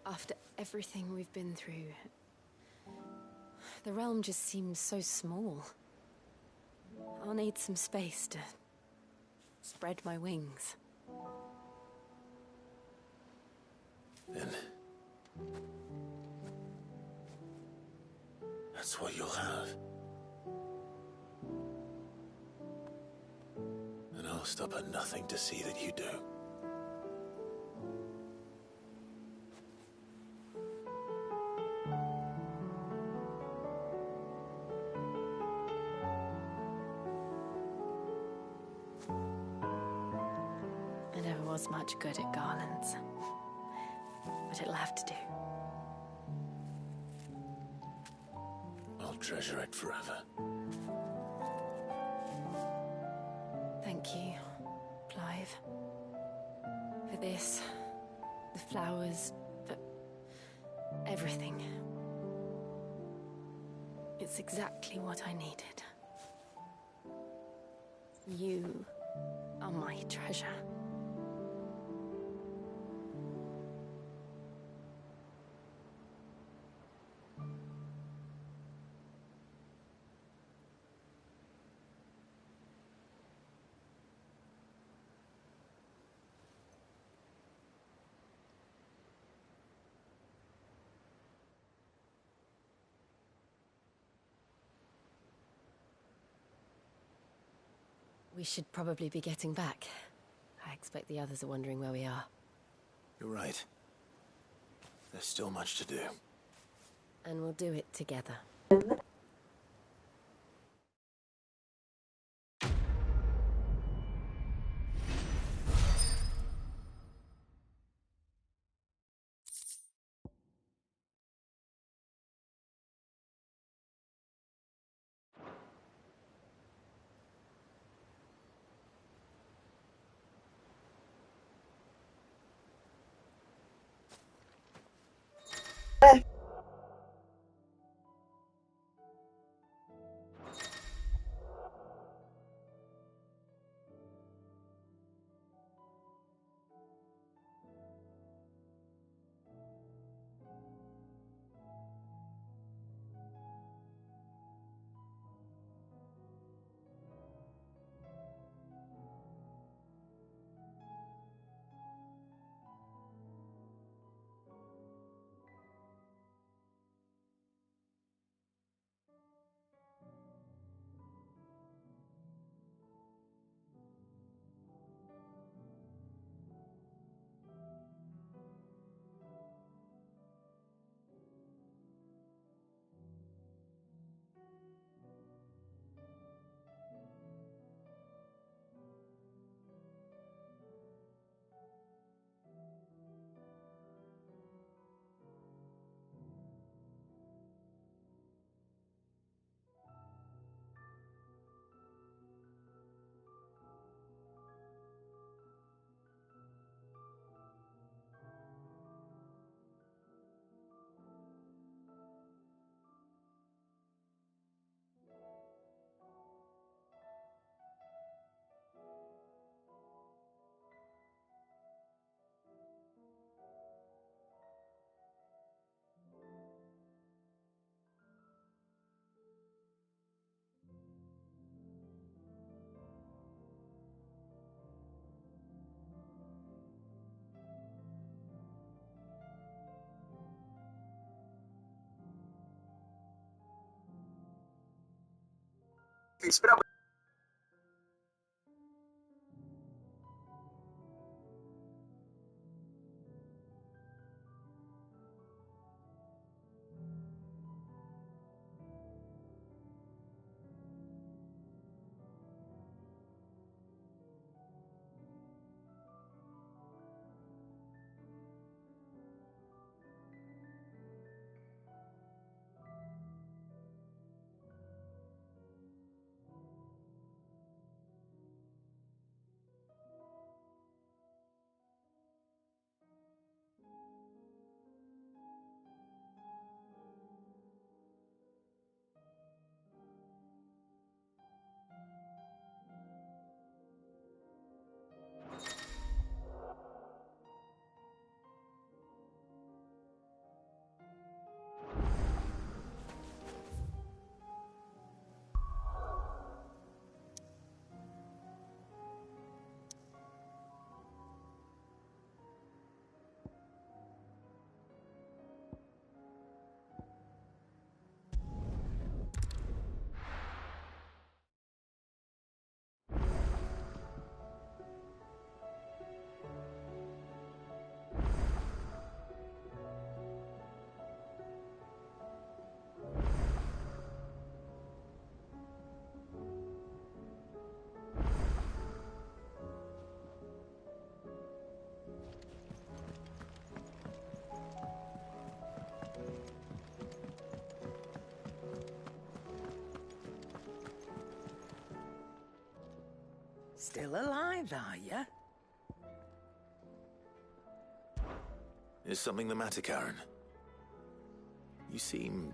Speaker 6: After everything we've been through, the realm just seems so small. I'll need some space to spread my wings.
Speaker 9: Then... that's what you'll have. And I'll stop at nothing to see that you do.
Speaker 6: I never was much good at garlands, but it'll have to do.
Speaker 9: I'll treasure it forever.
Speaker 6: Thank you, Clive. For this, the flowers, for everything. It's exactly what I needed. You are my treasure. We should probably be getting back. I expect the others are wondering where we are.
Speaker 9: You're right. There's still much to do.
Speaker 6: And we'll do it together.
Speaker 11: Still alive, are ya?
Speaker 9: Is something the matter, Karen? You seem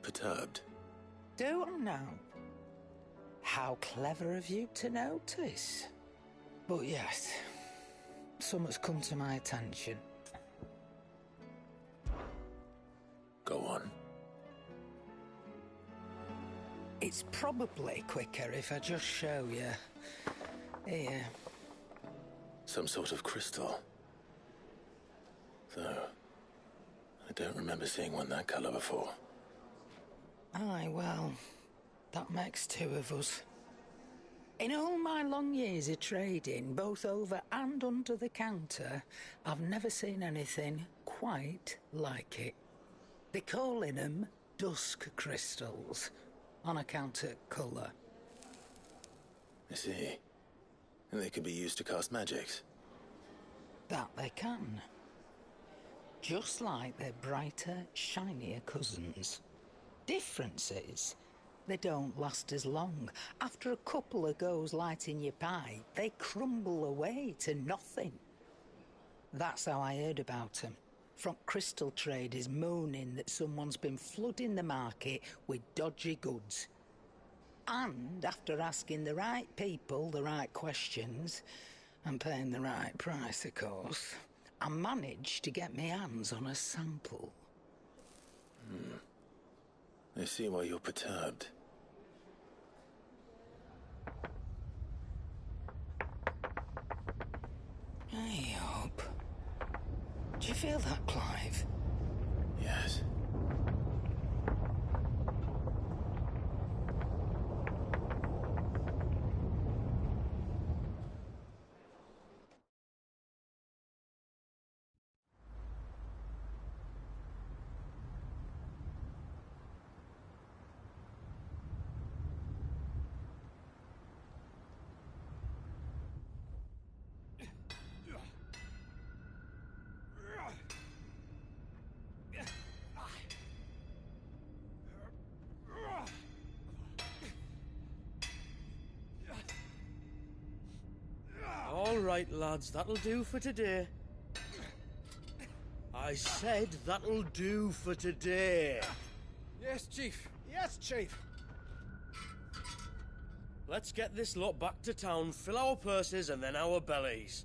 Speaker 9: perturbed.
Speaker 11: Don't know. How clever of you to notice. But yes, something's come to my attention.
Speaker 9: Go on.
Speaker 11: It's probably quicker if I just show you. Here.
Speaker 9: Some sort of crystal. Though, I don't remember seeing one that colour before.
Speaker 11: Aye, well, that makes two of us. In all my long years of trading, both over and under the counter, I've never seen anything quite like it. They're calling them dusk crystals, on account of colour.
Speaker 9: I see. And they could be used to cast magics.
Speaker 11: That they can. Just like their brighter, shinier cousins. Difference is, they don't last as long. After a couple of goes lighting your pipe, they crumble away to nothing. That's how I heard about them. From crystal traders moaning that someone's been flooding the market with dodgy goods. And after asking the right people the right questions, and paying the right price, of course, I managed to get my hands on a sample.
Speaker 9: I see why you're perturbed.
Speaker 11: I hope. Do you feel that, Clive?
Speaker 9: Yes.
Speaker 14: All right, lads, that'll do for today. I said that'll do for today.
Speaker 5: Yes, Chief. Yes, Chief.
Speaker 14: Let's get this lot back to town, fill our purses and then our bellies.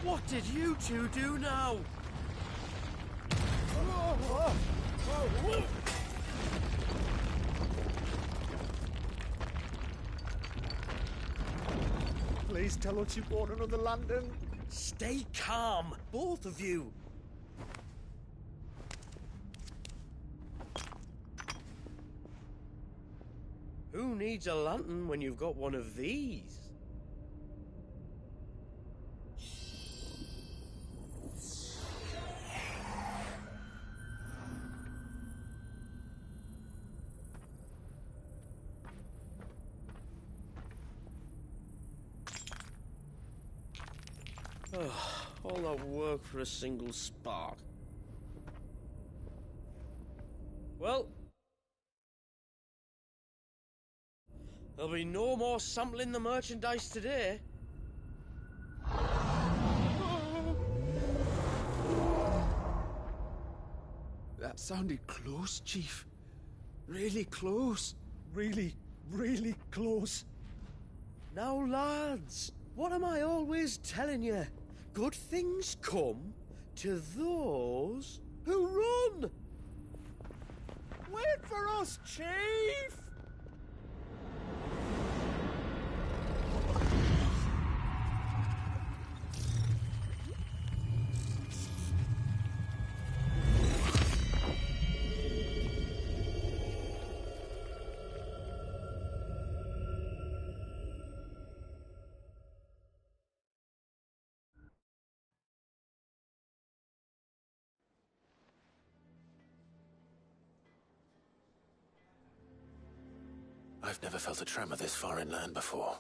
Speaker 14: What did you two do now?
Speaker 13: Please tell us you bought another lantern.
Speaker 14: Stay calm, both of you. Who needs a lantern when you've got one of these? All that work for a single spark. Well, there'll be no more sampling the merchandise today.
Speaker 13: That sounded close, Chief. Really close. Really, really close.
Speaker 14: Now, lads, what am I always telling you? Good things come to those who run!
Speaker 13: Wait for us, Chief!
Speaker 9: I've never felt a tremor this far inland before.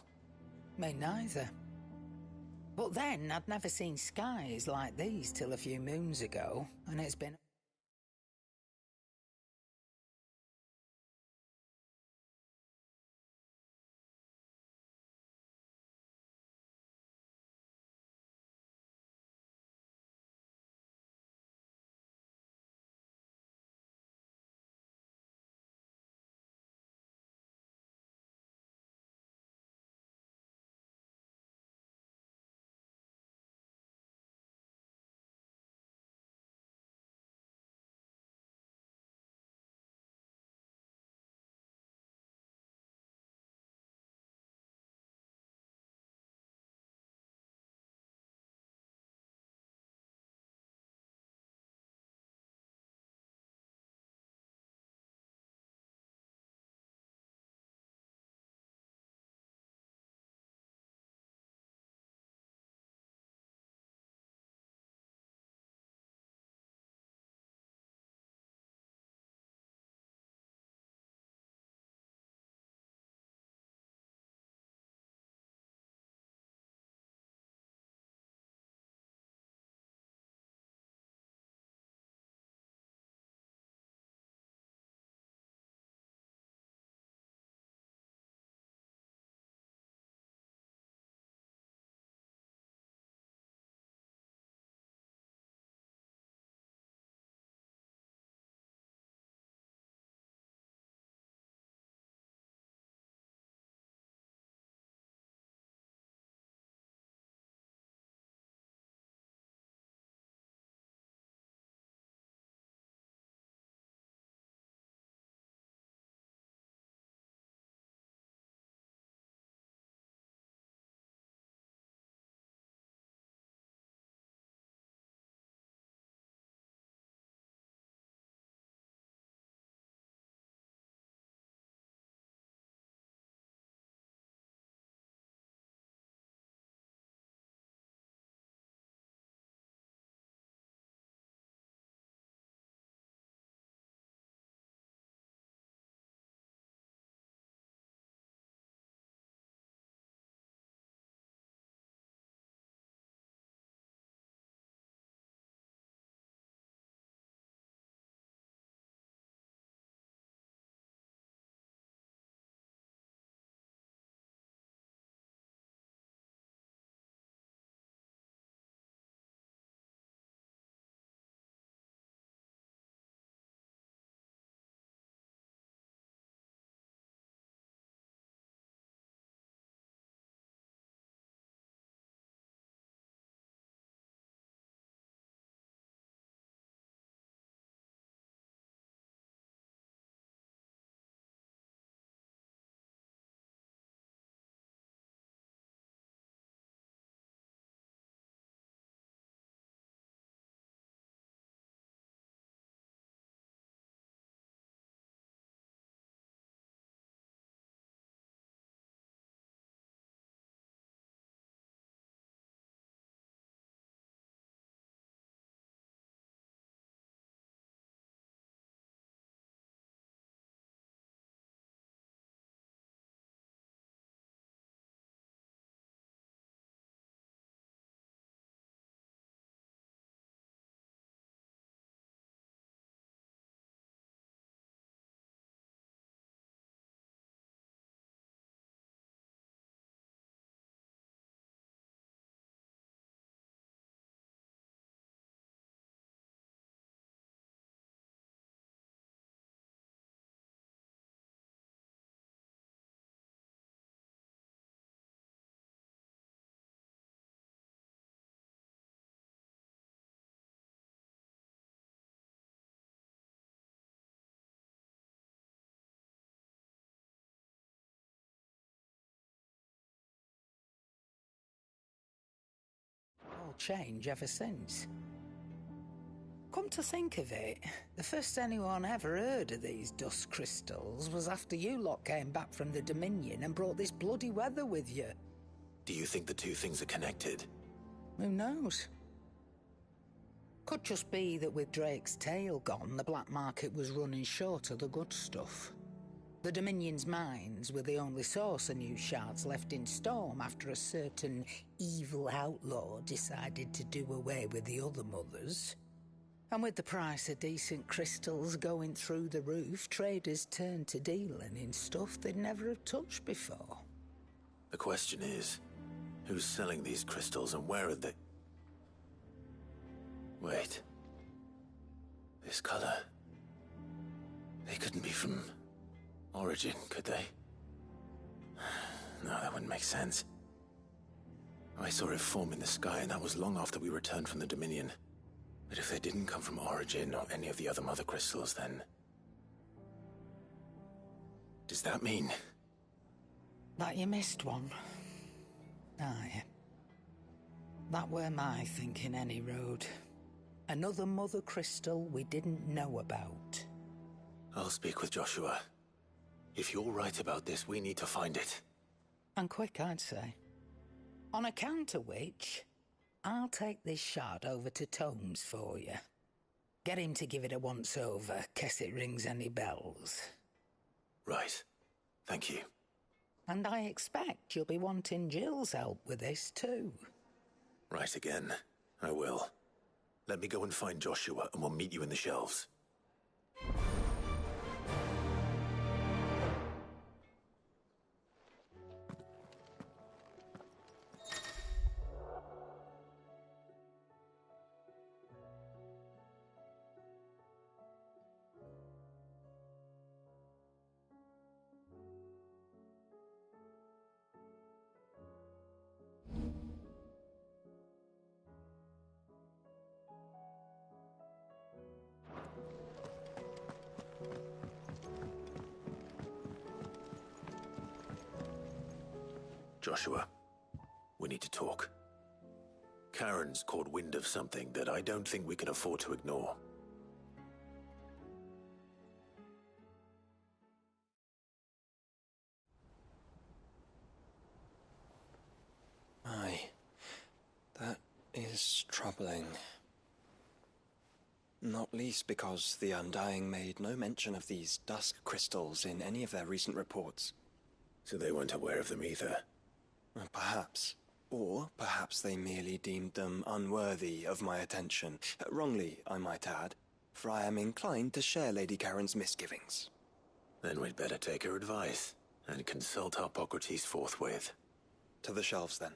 Speaker 11: Me neither. But then, I'd never seen skies like these till a few moons ago, and it's been all change ever since. Come to think of it, the first anyone ever heard of these dust crystals was after you lot came back from the Dominion and brought this bloody weather with you.
Speaker 9: Do you think the two things are connected?
Speaker 11: Who knows? Could just be that with Drake's tail gone, the black market was running short of the good stuff. The Dominion's mines were the only source of new shards left in Storm after a certain evil outlaw decided to do away with the other mothers. And with the price of decent crystals going through the roof, traders turned to dealing in stuff they'd never have touched before.
Speaker 9: The question is, who's selling these crystals and where are they? Wait. This color. They couldn't be from Origin, could they? No, that wouldn't make sense. I saw it form in the sky, and that was long after we returned from the Dominion. But if they didn't come from Origin or any of the other mother crystals, then... does that mean...
Speaker 11: that you missed one? Aye. That were my thinking, any road. Another mother crystal we didn't know about.
Speaker 9: I'll speak with Joshua. If you're right about this, we need to find it.
Speaker 11: And quick, I'd say. On account of which, I'll take this shard over to Tomes for you. Get him to give it a once-over, case it rings any bells.
Speaker 9: Right. Thank you.
Speaker 11: And I expect you'll be wanting Jill's help with this, too.
Speaker 9: Right again. I will. Let me go and find Joshua, and we'll meet you in the shelves. Joshua, we need to talk. Karen's caught wind of something that I don't think we can afford to ignore.
Speaker 2: Aye. That is troubling. Not least because the Undying made no mention of these dusk crystals in any of their recent reports.
Speaker 9: So they weren't aware of them either.
Speaker 2: Perhaps. Or perhaps they merely deemed them unworthy of my attention. Wrongly, I might add, for I am inclined to share Lady Karen's misgivings.
Speaker 9: Then we'd better take her advice and consult Hippocrates forthwith.
Speaker 2: To the shelves, then.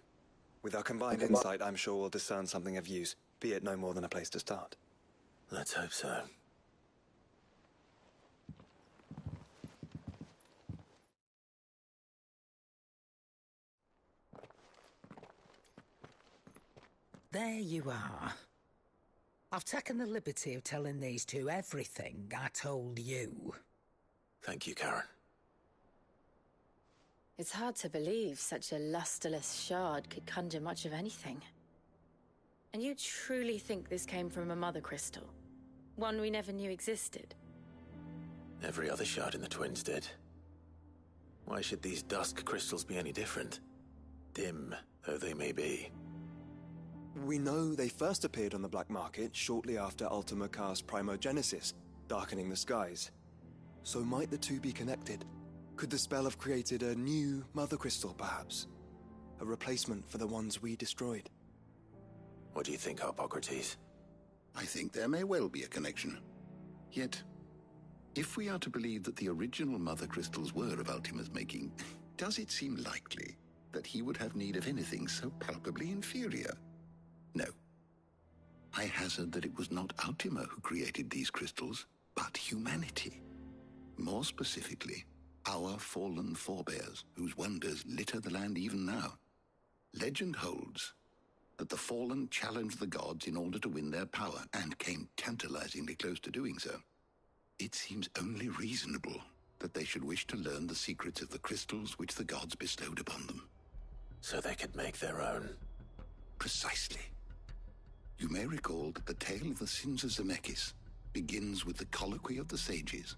Speaker 2: With our combined insight, I'm sure we'll discern something of use, be it no more than a place to start.
Speaker 9: Let's hope so.
Speaker 11: There you are. I've taken the liberty of telling these two everything I told you.
Speaker 9: Thank you, Karen.
Speaker 15: It's hard to believe such a lusterless shard could conjure much of anything. And you truly think this came from a mother crystal? One we never knew existed?
Speaker 9: Every other shard in the Twins did. Why should these dusk crystals be any different? Dim though they may be.
Speaker 2: We know they first appeared on the black market shortly after Ultima Car's primogenesis, darkening the skies. So might the two be connected? Could the spell have created a new mother crystal, perhaps? A replacement for the ones we destroyed?
Speaker 9: What do you think, Hippocrates?
Speaker 13: I think there may well be a connection. Yet, if we are to believe that the original mother crystals were of Ultima's making, does it seem likely that he would have need of anything so palpably inferior? No. I hazard that it was not Ultima who created these crystals, but humanity. More specifically, our fallen forebears, whose wonders litter the land even now. Legend holds that the fallen challenged the gods in order to win their power, and came tantalizingly close to doing so. It seems only reasonable that they should wish to learn the secrets of the crystals which the gods bestowed upon them.
Speaker 9: So they could make their own.
Speaker 13: Precisely. You may recall that the tale of the sins of Zemeckis begins with the Colloquy of the Sages,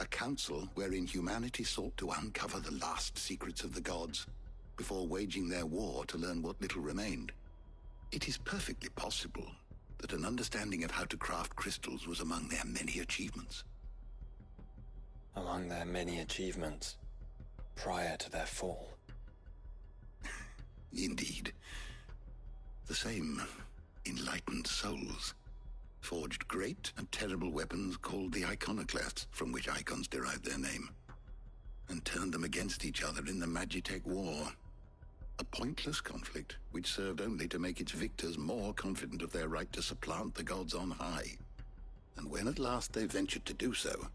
Speaker 13: a council wherein humanity sought to uncover the last secrets of the gods before waging their war to learn what little remained. It is perfectly possible that an understanding of how to craft crystals was among their many achievements.
Speaker 1: Among their many achievements, prior to their fall.
Speaker 13: Indeed. The same enlightened souls forged great and terrible weapons called the iconoclasts, from which icons derived their name, and turned them against each other in the Magitech War. A pointless conflict which served only to make its victors more confident of their right to supplant the gods on high. And when at last they ventured to do so,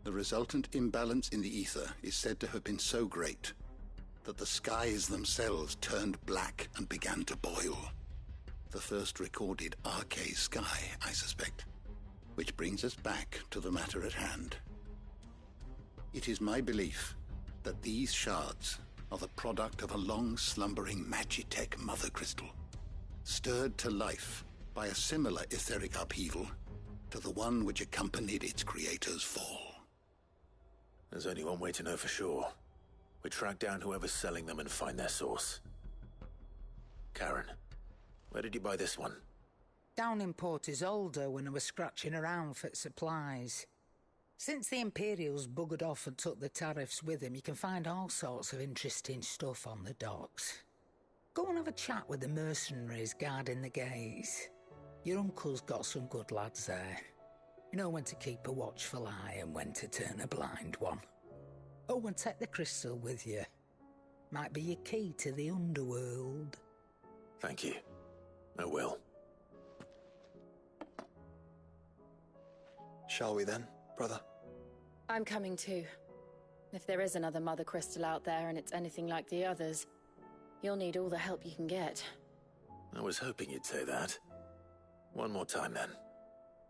Speaker 13: the resultant imbalance in the ether is said to have been so great that the skies themselves turned black and began to boil. The first recorded Arcade sky, I suspect. Which brings us back to the matter at hand. It is my belief that these shards are the product of a long-slumbering Magitech mother crystal, stirred to life by a similar etheric upheaval to the one which accompanied its creator's fall.
Speaker 9: There's only one way to know for sure. We track down whoever's selling them and find their source. Karen, where did you buy this one?
Speaker 11: Down in Port Isolde when I was scratching around for supplies. Since the Imperials buggered off and took the tariffs with them, you can find all sorts of interesting stuff on the docks. Go and have a chat with the mercenaries guarding the gates. Your uncle's got some good lads there. You know when to keep a watchful eye and when to turn a blind one. Oh, and take the crystal with you. Might be your key to the underworld.
Speaker 9: Thank you. I will.
Speaker 1: Shall we then, brother?
Speaker 15: I'm coming too. If there is another mother crystal out there and it's anything like the others, you'll need all the help you can get.
Speaker 9: I was hoping you'd say that. One more time then.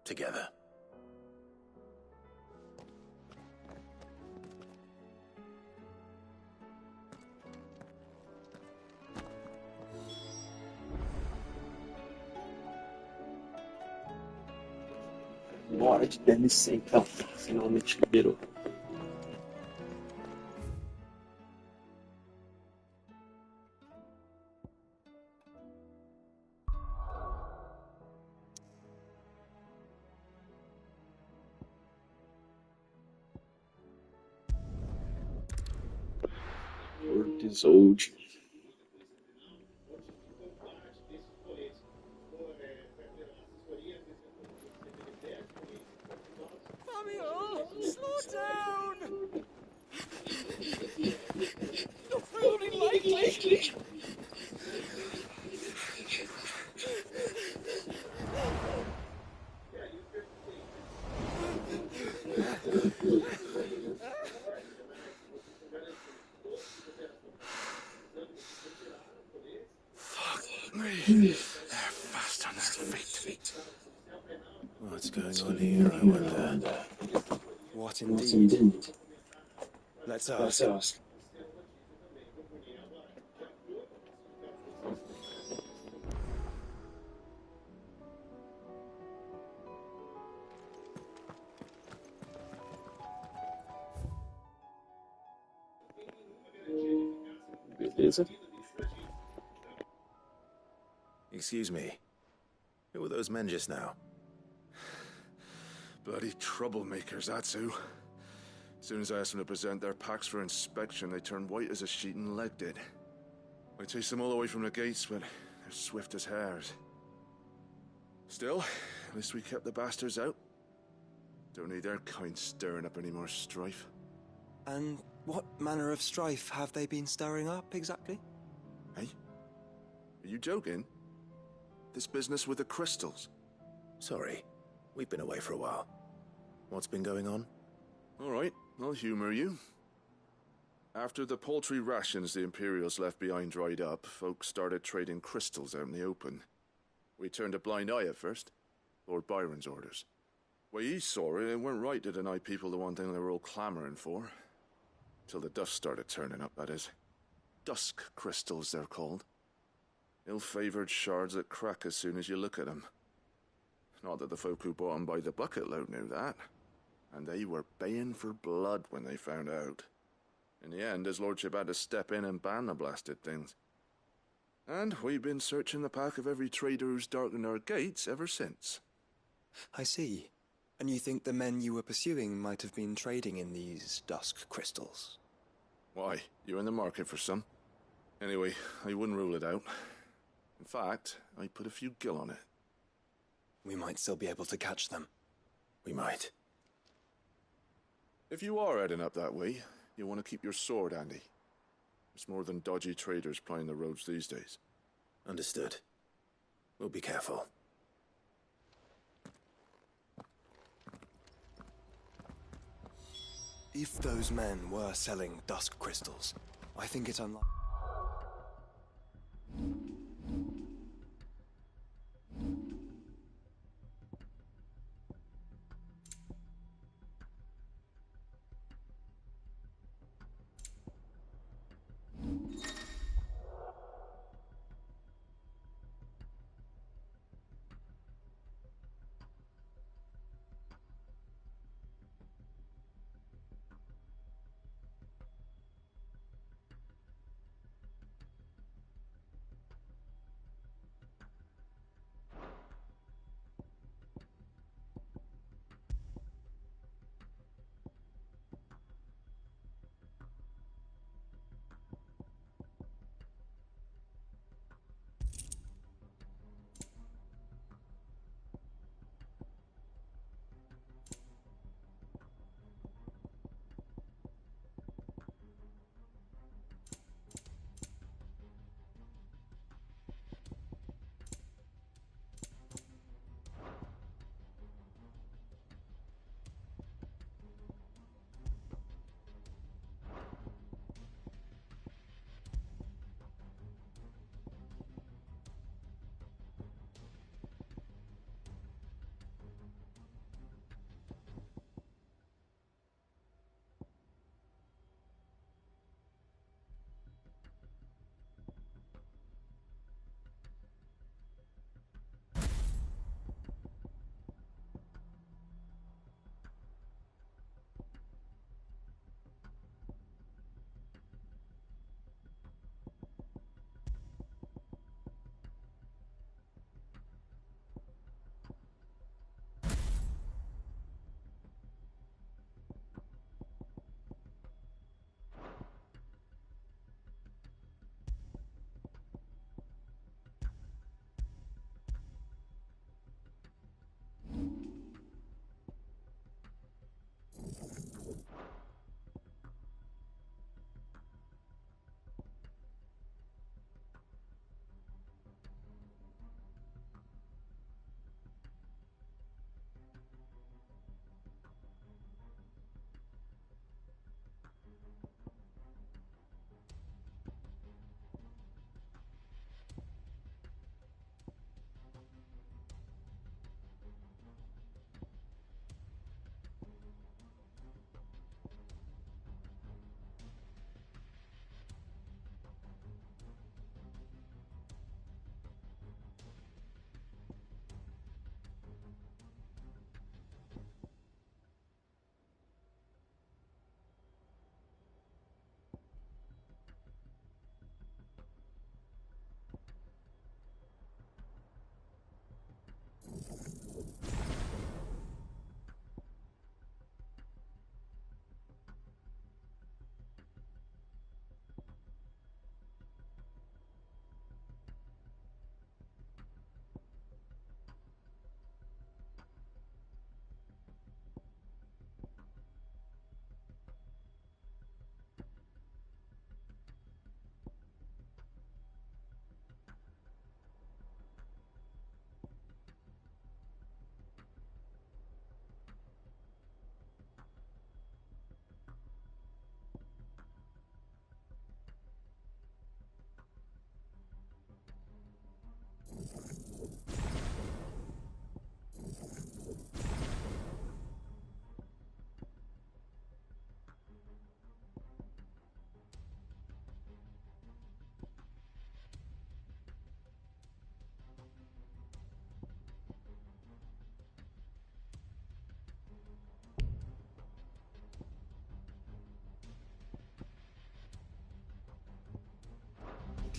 Speaker 9: Together.
Speaker 12: Bora de DLC então. Finalmente liberou. Port Isolde.
Speaker 7: Slow down! Not really likely!
Speaker 9: Fuck me. They're fast on their feet. What's going on here, I wonder?
Speaker 1: What indeed? Let's ask.
Speaker 12: Beleza.
Speaker 9: Excuse me. Who were those men just now?
Speaker 16: Bloody troublemakers, that's who. As soon as I asked them to present their packs for inspection, they turned white as a sheet and legged it. I chased them all away from the gates, but they're swift as hares. Still, at least we kept the bastards out. Don't need their kind stirring up any more strife.
Speaker 1: And what manner of strife have they been stirring up, exactly?
Speaker 16: Hey? Are you joking? This business with the crystals?
Speaker 9: Sorry, we've been away for a while. What's been going on?
Speaker 16: All right, I'll humor you. After the paltry rations the Imperials left behind dried up, folks started trading crystals out in the open. We turned a blind eye at first. Lord Byron's orders. Way he saw it, it weren't right to deny people the one thing they were all clamoring for. Till the dust started turning up, that is. Dusk crystals, they're called. Ill-favored shards that crack as soon as you look at them. Not that the folk who bought 'em by the bucket load knew that. And they were baying for blood when they found out. In the end, his lordship had to step in and ban the blasted things. And we've been searching the pack of every trader who's darkened our gates ever since.
Speaker 1: I see. And you think the men you were pursuing might have been trading in these dusk crystals?
Speaker 16: Why, you're in the market for some. Anyway, I wouldn't rule it out. In fact, I'd put a few gil on it.
Speaker 1: We might still be able to catch them.
Speaker 9: We might.
Speaker 16: If you are heading up that way, you'll want to keep your sword handy. There's more than dodgy traders plying the roads these days.
Speaker 9: Understood. We'll be careful.
Speaker 1: If those men were selling dusk crystals, I think it's unlikely.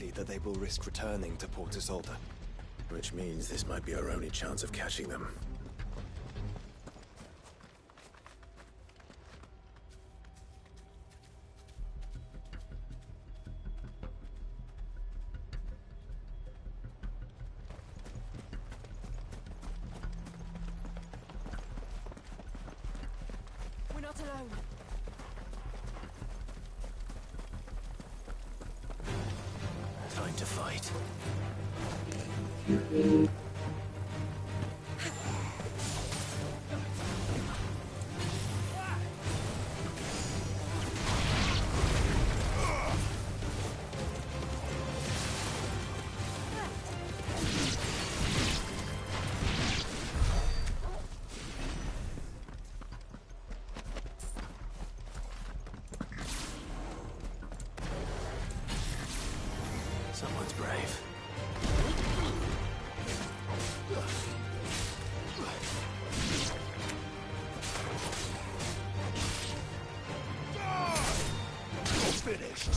Speaker 1: unlikely that they will risk returning to Port Isolde.
Speaker 9: Which means this might be our only chance of catching them.
Speaker 4: We're not alone.
Speaker 9: Time to fight. Someone's brave. Finished.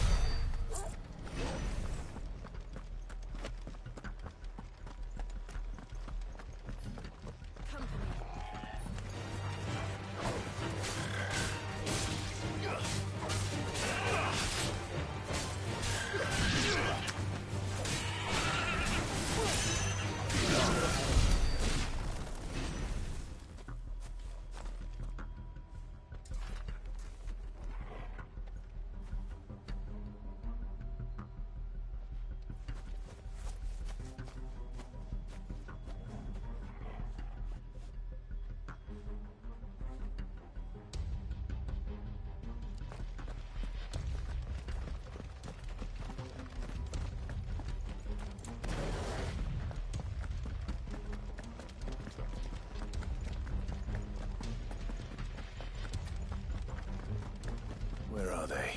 Speaker 9: Where are they?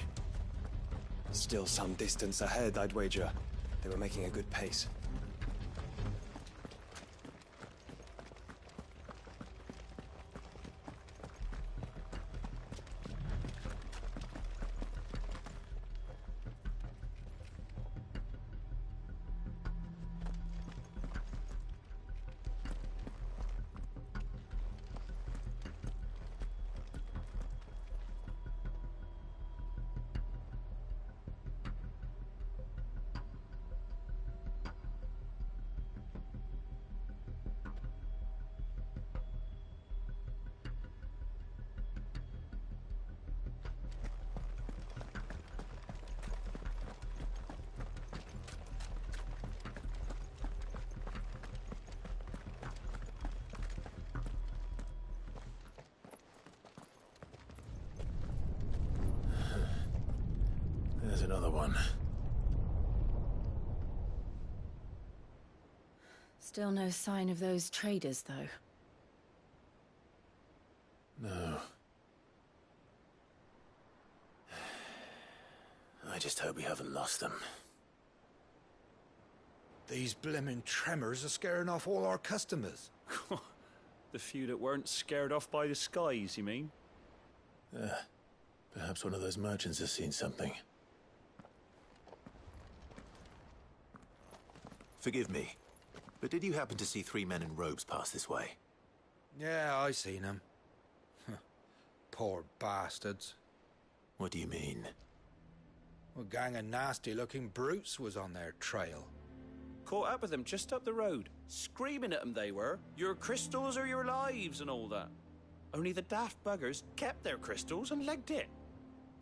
Speaker 1: Still some distance ahead, I'd wager. They were making a good pace.
Speaker 9: There's another one.
Speaker 15: Still no sign of those traders, though.
Speaker 9: No. I just hope we haven't lost them.
Speaker 5: These blimmin' tremors are scaring off all our customers.
Speaker 17: The few that weren't scared off by the skies, you mean?
Speaker 9: Perhaps one of those merchants has seen something.
Speaker 18: Forgive me, but did you happen to see 3 men in robes pass this way?
Speaker 5: Yeah, I seen them. Poor bastards.
Speaker 18: What do you mean?
Speaker 5: A gang of nasty-looking brutes was on their trail.
Speaker 17: Caught up with them just up the road, screaming at them they were. Your crystals or your lives and all that. Only the daft buggers kept their crystals and legged it.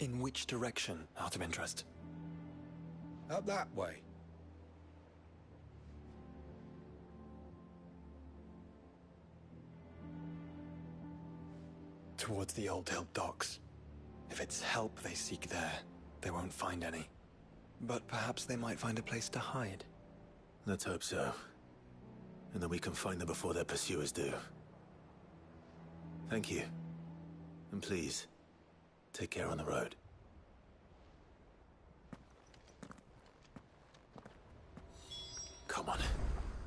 Speaker 1: In which direction, out of interest?
Speaker 5: Up that way.
Speaker 1: Towards the Old Hill docks. If it's help they seek there, they won't find any. But perhaps they might find a place to hide.
Speaker 9: Let's hope so. And that we can find them before their pursuers do. Thank you. And please, take care on the road. Come on.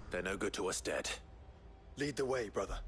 Speaker 9: They're no good to us dead.
Speaker 1: Lead the way, brother.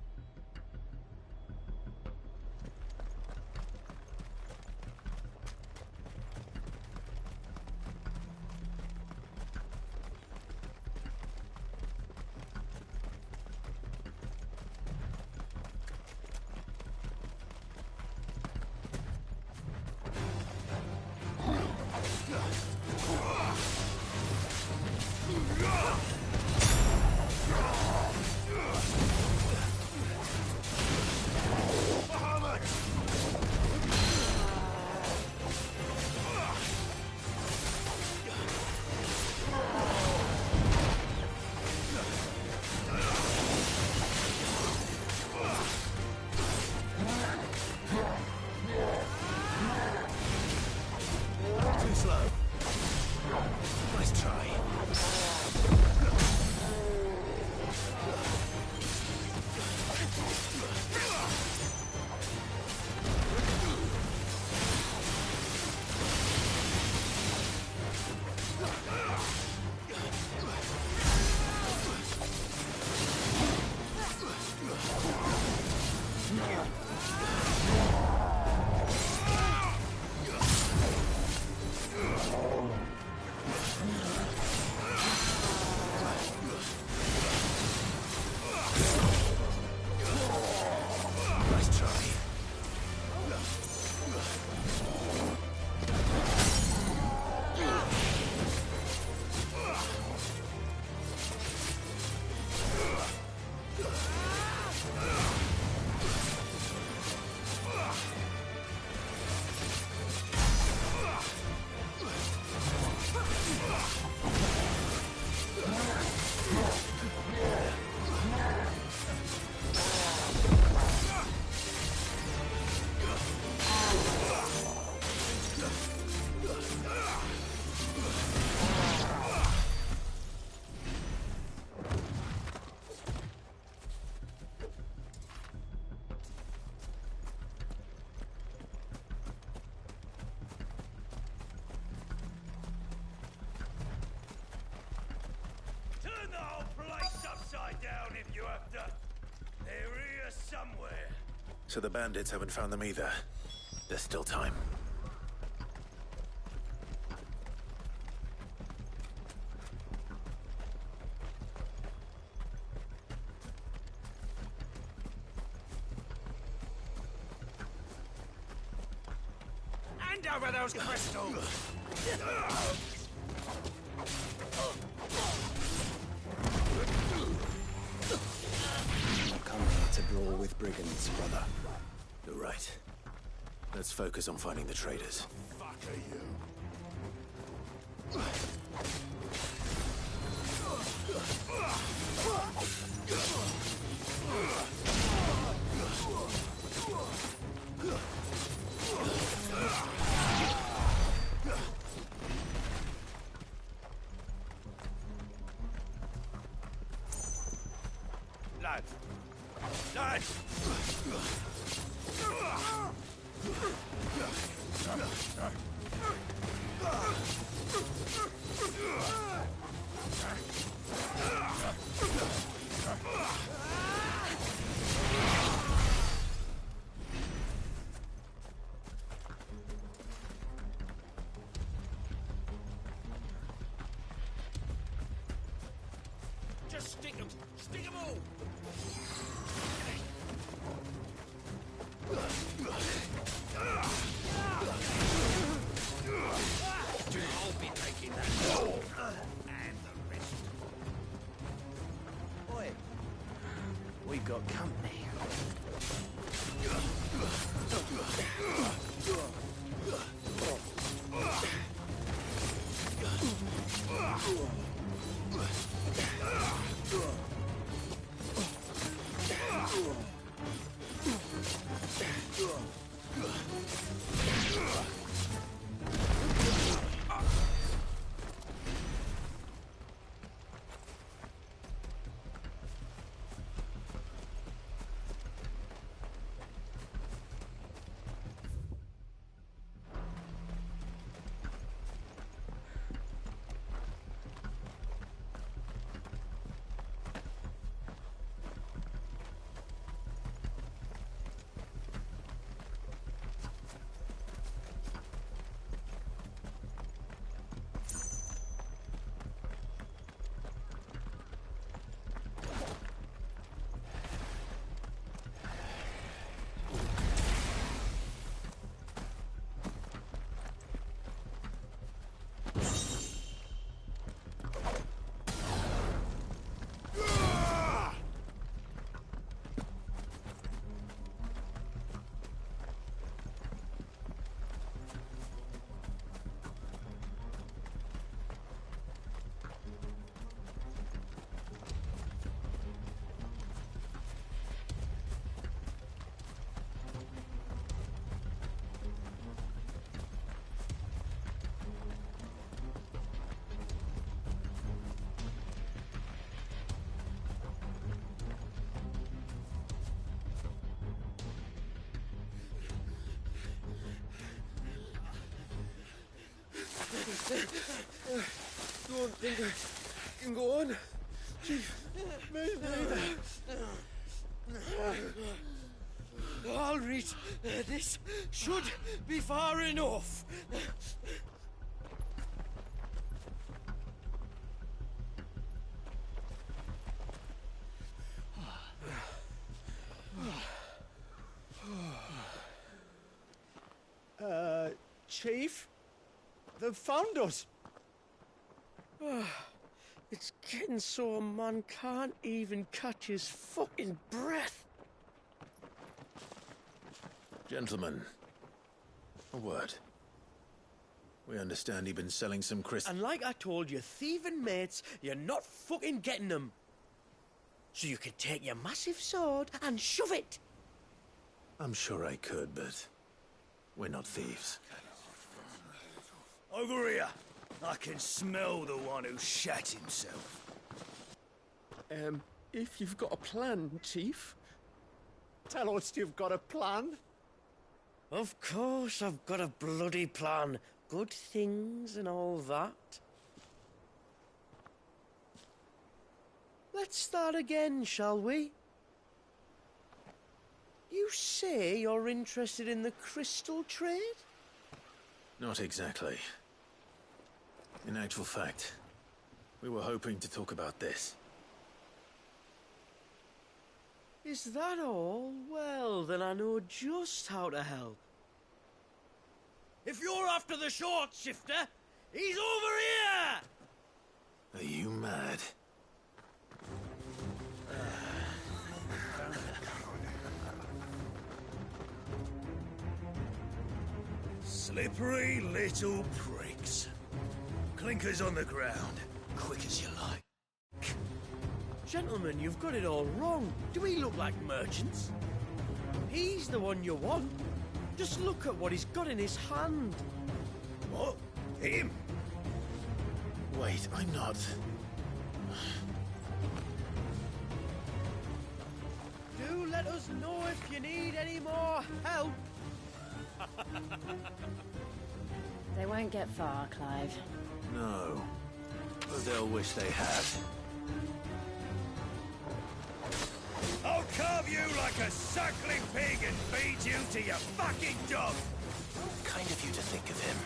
Speaker 9: So the bandits haven't found them either. There's still time.
Speaker 5: Hand over those crystals!
Speaker 1: I've come here to brawl with brigands, brother.
Speaker 9: You're right. Let's focus on finding the traitors.
Speaker 5: Fuck are you? Lads! Lads! Just stick them! Stick them all! I'll be taking that all and the rest.
Speaker 17: Oi, we've got company.
Speaker 14: Don't think I can go on. Chief, me neither. All right, this should be far enough. Chief? They've found us. It's getting so a man can't even catch his fucking breath.
Speaker 9: Gentlemen, a word. We understand you've been selling some crystals.
Speaker 14: And like I told your thieving mates, you're not fucking getting them. So you can take your massive sword and shove it.
Speaker 9: I'm sure I could, but we're not thieves.
Speaker 19: Over here. I can smell the one who shat himself.
Speaker 14: If you've got a plan, Chief.
Speaker 20: Tell us you've got a plan.
Speaker 14: Of course I've got a bloody plan. Good things and all that. Let's start again, shall we? You say you're interested in the crystal trade?
Speaker 9: Not exactly. In actual fact, we were hoping to talk about this.
Speaker 14: Is that all? Well, then I know just how to help. If you're after the short shifter, he's over here!
Speaker 9: Are you mad?
Speaker 19: Slippery little pricks. Clinkers on the ground, quick as you like.
Speaker 14: Gentlemen, you've got it all wrong. Do we look like merchants? He's the one you want. Just look at what he's got in his hand.
Speaker 19: What? Him?
Speaker 9: Wait, I'm not...
Speaker 14: Do let us know if you need any more help.
Speaker 15: They won't get far, Clive.
Speaker 9: No. But they'll wish they had.
Speaker 19: I'll carve you like a suckling pig and feed you to your fucking dog!
Speaker 18: Kind of you to think of him.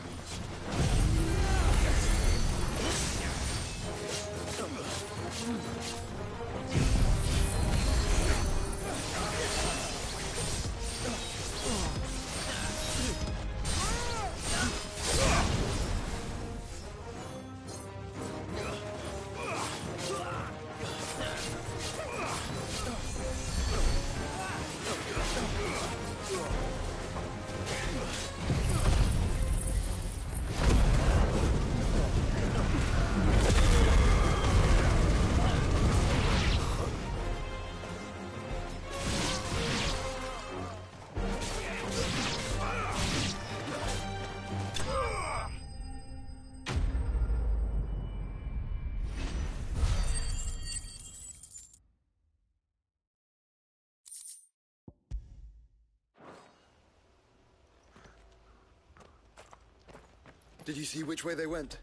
Speaker 1: Did you see which way they went?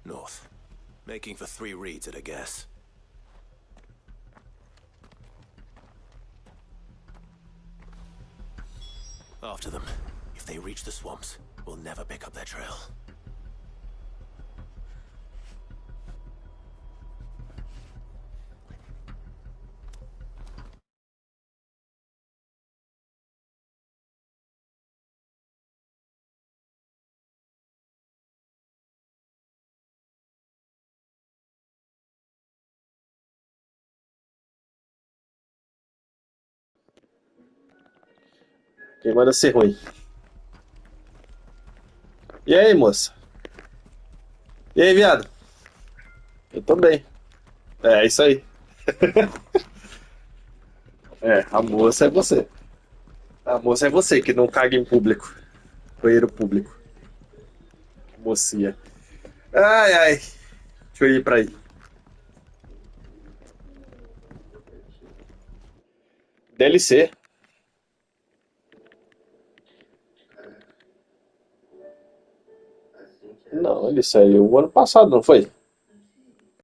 Speaker 18: North. Making for 3 reeds at a guess. After them. If they reach the swamps, we'll never pick up their trail.
Speaker 12: Quem manda ser ruim? E aí, moça? E aí, viado? Eu tô bem. É isso aí. É, a moça é você. A moça é você que não caga em público. Banheiro público. Mocinha. Ai, ai. Deixa eu ir pra aí. DLC. Não, ele saiu o ano passado, não foi?